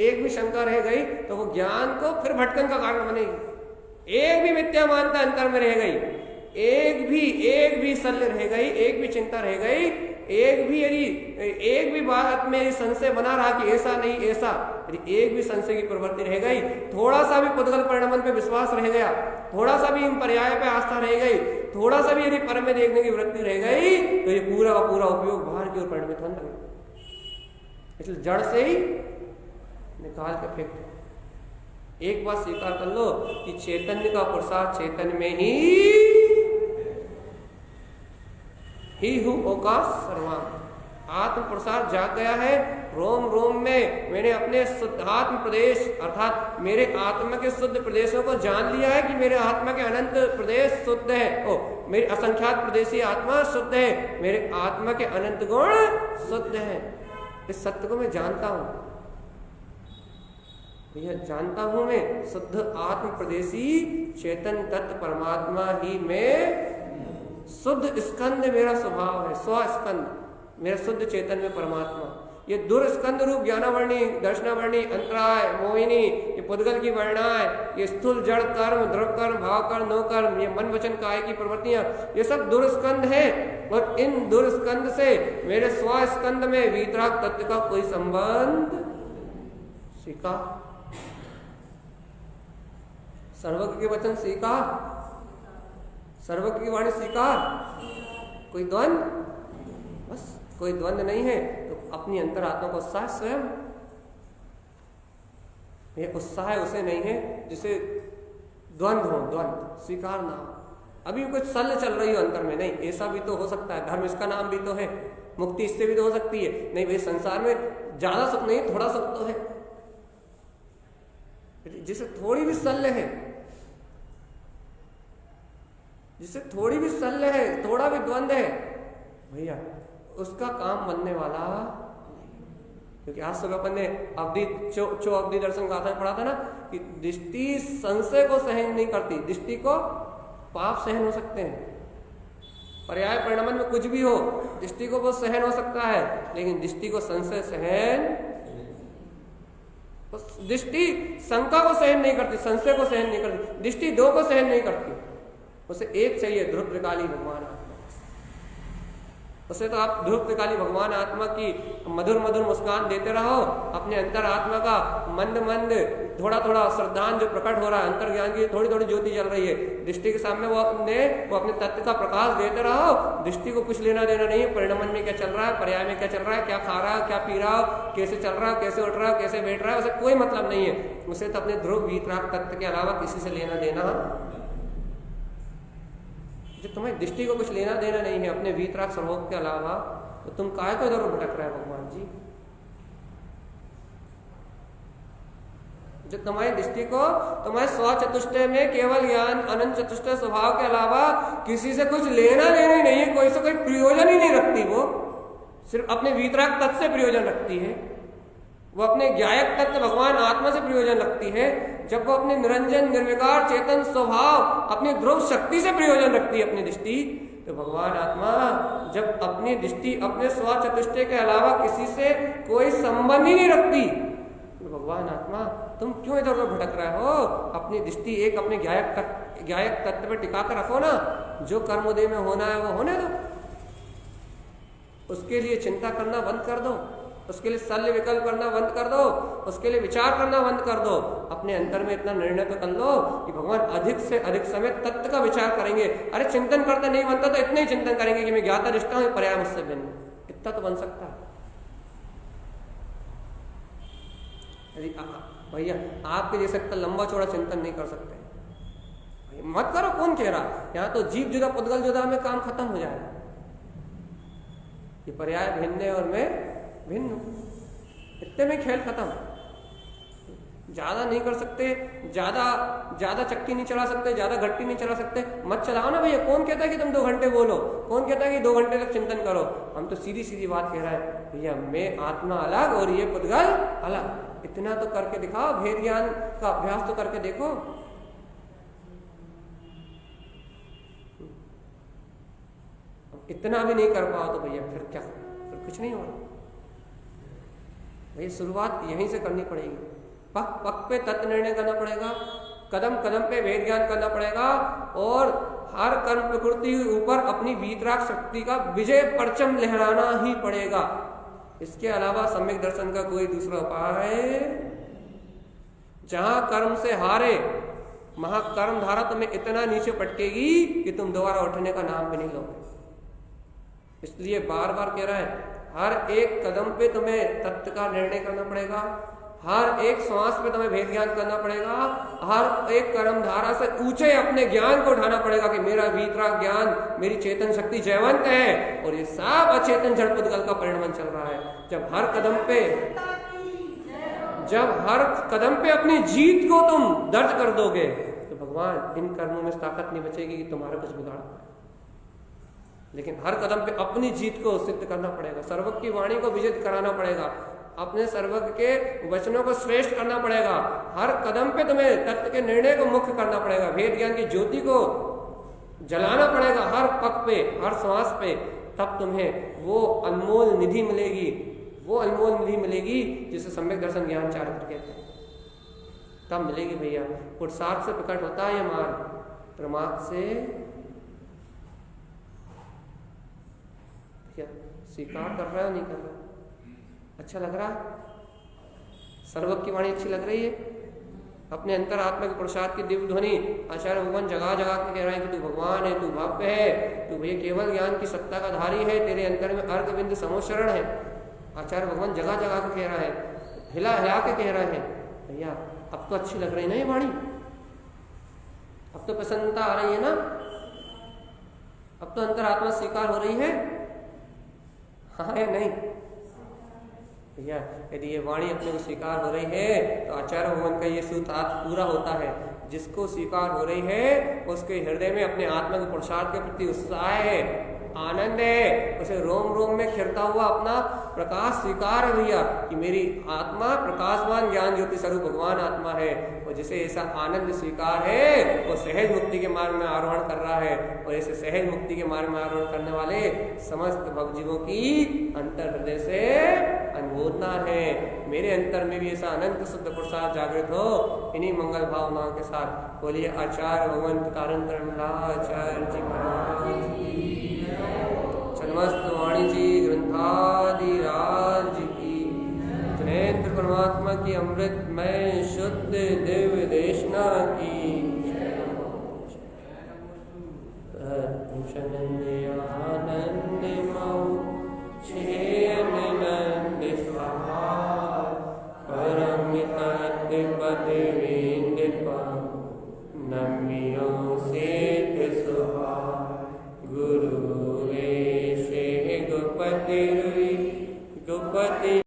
एक भी शंका रह गई, तो वो ज्ञान को फिर भटकन का कारण बनेगी। एक भी मिथ्या मानता अंतर में रह गई, एक भी शल्य रह गई, एक भी चिंता रह गई, एक भी बात में संशय बना रहा कि ऐसा नहीं ऐसा, यदि एक भी संशय की प्रवृत्ति रह गई, थोड़ा सा भी पुद्गल परिणाम पे विश्वास रह गया, थोड़ा सा भी इन पर्याय पे आस्था रह गई, थोड़ा सा भी यदि पर में देखने की वृत्ति रह गई, तो ये पूरा का पूरा उपयोग बाहर की ओर परिणमित होने लगेगा। इसलिए जड़ से ही निकाल के फेंक। एक बात स्वीकार कर लो कि चैतन्य का प्रसाद चैतन्य में ही हूँ ओकाश सर्वाम। आत्म प्रसाद जाग गया है रोम रोम में। मैंने अपने शुद्धात्म प्रदेश अर्थात मेरे आत्मा के शुद्ध प्रदेशों को जान लिया है कि मेरे आत्मा के अनंत प्रदेश शुद्ध है। मेरी असंख्यात प्रदेशी आत्मा शुद्ध है, मेरे आत्मा के अनंत गुण शुद्ध है। इस सत्य को मैं जानता हूं भैया, जानता हूं मैं शुद्ध आत्म प्रदेशी चेतन तत्व परमात्मा ही में शुद्ध स्कंद मेरा स्वभाव है, स्वस्कंद मेरा शुद्ध चेतन में परमात्मा। ये दुर्स्कंद रूप ज्ञानावर्णी, दर्शनावर्णी, अंतराय, मोहिनी, ये पुद्गल की वर्णाएं, ये स्थूल जड़ कर्म, द्रव कर्म, भाव कर्म, नो कर्म, ये मन वचन काय की प्रवृत्तियां, ये सब दुर्स्कंद है। और इन दुर्स्कंद से मेरे स्वस्कंद में वीतराग तत्व का कोई संबंध सीखा, सर्वज्ञ के वचन सीखा, सर्वज्ञ की वाणी सीखा, कोई द्वंद, बस कोई द्वंद नहीं है। तो अपनी अंतरात्मा को उत्साह स्वयं, ये उत्साह उसे नहीं है जिसे द्वंद हो, द्वंद स्वीकार ना हो। अभी कुछ सल चल रही हो अंतर में, नहीं ऐसा भी तो हो सकता है, धर्म इसका नाम भी तो है, मुक्ति इससे भी तो हो सकती है। नहीं भाई संसार में ज्यादा सुख नहीं, थोड़ा सुख तो है, जिसे थोड़ी भी शल्य है, जिसे थोड़ी भी शल्य है, थोड़ा भी द्वंद है भैया, उसका काम बनने वाला। क्योंकि आज सुबह अपन ने अवधि चो अवधि दर्शन का आधार पढ़ा था ना कि दृष्टि संशय को सहन नहीं करती, दृष्टि को पाप सहन हो सकते हैं। पर्याय परिणाम में कुछ भी हो, दृष्टि को वो सहन हो सकता है, लेकिन दृष्टि को संशय सहन, दृष्टि शंका को सहन नहीं करती, संशय को सहन नहीं करती, दृष्टि दो को सहन नहीं करती, उसे एक चाहिए, ध्रुव त्रिकाली भगवान आत्मा। उसे तो आप ध्रुव त्रिकाली भगवान आत्मा की मधुर मधुर मुस्कान देते रहो, अपने अंतर आत्मा का मंद मंद थोड़ा थोड़ा श्रद्धान जो प्रकट हो रहा है, अंतर ज्ञान की थोड़ी थोड़ी ज्योति जल रही है दृष्टि के सामने, वो अपने तत्व का प्रकाश देते रहो। दृष्टि को कुछ लेना देना नहीं है परिणाम में क्या चल रहा है, पर्याय में क्या चल रहा है, क्या खा रहा है, क्या पी रहा हो, कैसे चल रहा है, कैसे उठ रहा है, कैसे बैठ रहा है, उसे कोई मतलब नहीं है। उसे तो अपने ध्रुव वीतराग तत्व के अलावा किसी से लेना देना, जो तुम्हें दृष्टि को कुछ लेना देना नहीं है अपने वीतराग स्वरूप के अलावा, तो तुम काय को इधर भटक रहे हो भगवान जी। जो तुम्हारी दृष्टि को तुम्हारे स्व चतुष्टय में केवल ज्ञान अनंत चतुष्टय स्वभाव के अलावा किसी से कुछ लेना देना ही नहीं है, कोई से कोई प्रयोजन ही नहीं रखती, वो सिर्फ अपने वीतराग तत्व से प्रयोजन रखती है, वो अपने ज्ञायक तत्व भगवान आत्मा से प्रयोजन रखती है। जब वो अपने निरंजन निर्विकार चेतन स्वभाव अपनी ध्रुव शक्ति से प्रयोजन रखती है अपनी दृष्टि, तो भगवान आत्मा जब अपनी दृष्टि अपने स्व चतुष्टय के अलावा किसी से कोई संबंध ही नहीं रखती, तो भगवान आत्मा तुम क्यों इधर उधर भटक रहे हो? अपनी दृष्टि एक अपने ज्ञायक तत्व पर टिका कर रखो ना, जो कर्मोदय में होना है वो होने दो, उसके लिए चिंता करना बंद कर दो। उसके लिए शल्य विकल्प करना बंद कर दो, उसके लिए विचार करना बंद कर दो। अपने अंतर में इतना निर्णय तो कर लो कि भगवान अधिक से अधिक समय तत्व का विचार करेंगे। अरे चिंतन करते नहीं बनता तो इतना ही चिंतन करेंगे कि मैं ज्ञाता निष्ठा हूं, पर्याय मुझसे भिन्न, इतना तो बन सकता है। भैया आपके जैसे इतना लंबा चौड़ा चिंतन नहीं कर सकते, मत करो। कौन कह रहा? यहाँ तो जीव जुदा पुद्गल जुदा में काम खत्म हो जाएगा। ये पर्याय भिन्न है और मैं भिन्न, इतने में खेल खत्म। ज्यादा नहीं कर सकते, ज्यादा चक्की नहीं चला सकते, ज्यादा घट्टी नहीं चला सकते, मत चलाओ ना भैया। कौन कहता है कि तुम 2 घंटे बोलो? कौन कहता है कि 2 घंटे तक चिंतन करो? हम तो सीधी सीधी बात कह रहे हैं भैया, मैं आत्मा अलग और ये पुद्गल अलग। इतना तो करके दिखाओ, भेद ज्ञान का अभ्यास तो करके देखो। इतना भी नहीं कर पाओ तो भैया फिर क्या, फिर कुछ नहीं होगा भैया। शुरुआत यहीं से करनी पड़ेगी, पक पक पे तत्व निर्णय करना पड़ेगा, कदम कदम पे वेद ज्ञान करना पड़ेगा, और हर कर्म प्रकृति के ऊपर अपनी वीतराग शक्ति का विजय परचम लहराना ही पड़ेगा। इसके अलावा सम्यक दर्शन का कोई दूसरा उपाय है? जहां कर्म से हारे वहां कर्म धारा तुम्हें इतना नीचे पटकेगी कि तुम दोबारा उठने का नाम भी नहीं लोगे। इसलिए बार बार कह रहा है, हर एक कदम पे तुम्हें तत्व का निर्णय करना पड़ेगा, हर एक श्वास पे तुम्हें भेद ज्ञान करना पड़ेगा, हर एक कर्म धारा से ऊंचे अपने ज्ञान को उठाना पड़ेगा कि मेरा वीतराग ज्ञान, मेरी चेतन शक्ति जयवंत है और ये सब अचेतन जड़ पुद्गल का परिणमन चल रहा है। जब हर कदम पे अपनी जीत को तुम दर्ज कर दोगे तो भगवान इन कर्मों में ताकत नहीं बचेगी कि तुम्हारा कुछ बिगाड़। लेकिन हर कदम पे अपनी जीत को सिद्ध करना पड़ेगा, सर्वज्ञ की वाणी को विजित कराना पड़ेगा, अपने सर्वज्ञ के वचनों को श्रेष्ठ करना पड़ेगा। हर कदम पे तुम्हें तत्व के निर्णय को मुख्य करना पड़ेगा, भेद ज्ञान की ज्योति को जलाना पड़ेगा हर पग पे, हर श्वास पे। तब तुम्हें वो अनमोल निधि मिलेगी, वो अनमोल निधि मिलेगी जिसे सम्यक दर्शन ज्ञान चारित्र कहते हैं। तब मिलेगी भैया। पुरुषार्थ से प्रकट होता है ये मार्ग, परमार्थ से क्या स्वीकार कर रहा है नहीं कर रहा? अच्छा लग रहा है? सर्वज्ञ की वाणी अच्छी लग रही है? अपने अंतर आत्मा के पुरुषार्थ की दिव्य ध्वनि आचार्य भगवान जगह जगह के कह रहे हैं कि तू भगवान है, तू भव्य है, तू भैया केवल ज्ञान की सत्ता का धारी है, तेरे अंतर में अर्घ बिंद समोशरण है। आचार्य भगवान जगह जगह के कह रहा है, हिला हिला के कह रहे हैं भैया अब तो अच्छी लग रही ना ये वाणी, अब तो प्रसन्नता आ रही है ना, अब तो अंतर आत्मा स्वीकार हो रही है, हाँ या नहीं भैया? यदि ये वाणी अपने को स्वीकार हो रही है तो आचार्य भगवान का ये सूत्रार्थ पूरा होता है। जिसको स्वीकार हो रही है उसके हृदय में अपने आत्मा के पुरुषार्थ के प्रति उत्साह है, आनंद है, उसे रोम रोम में खिरता हुआ अपना प्रकाश स्वीकार है भैया कि मेरी आत्मा प्रकाशवान ज्ञान ज्योति स्वरूप भगवान आत्मा है। और जिसे ऐसा आनंद स्वीकार है वो सहज मुक्ति के मार्ग में आरोहण कर रहा है, और ऐसे सहज मुक्ति के मार्ग में आरोहण करने वाले समस्त भक्तजीवों की अंतर हृदय से अनुमोदना है। मेरे अंतर में भी ऐसा अनंत शुद्ध प्रसाद जागृत हो, इन्हीं मंगल भावनाओं के साथ बोलिए आचार्य भगवंत आचार्य जी महाराज की, समस्त वाणी जी ग्रंथादिराज की, जनेन्द्र परमात्मा की अमृतमय शुद्ध दिव्य देशना की, आनंद परम पद नमियों से गुरु वे गुपति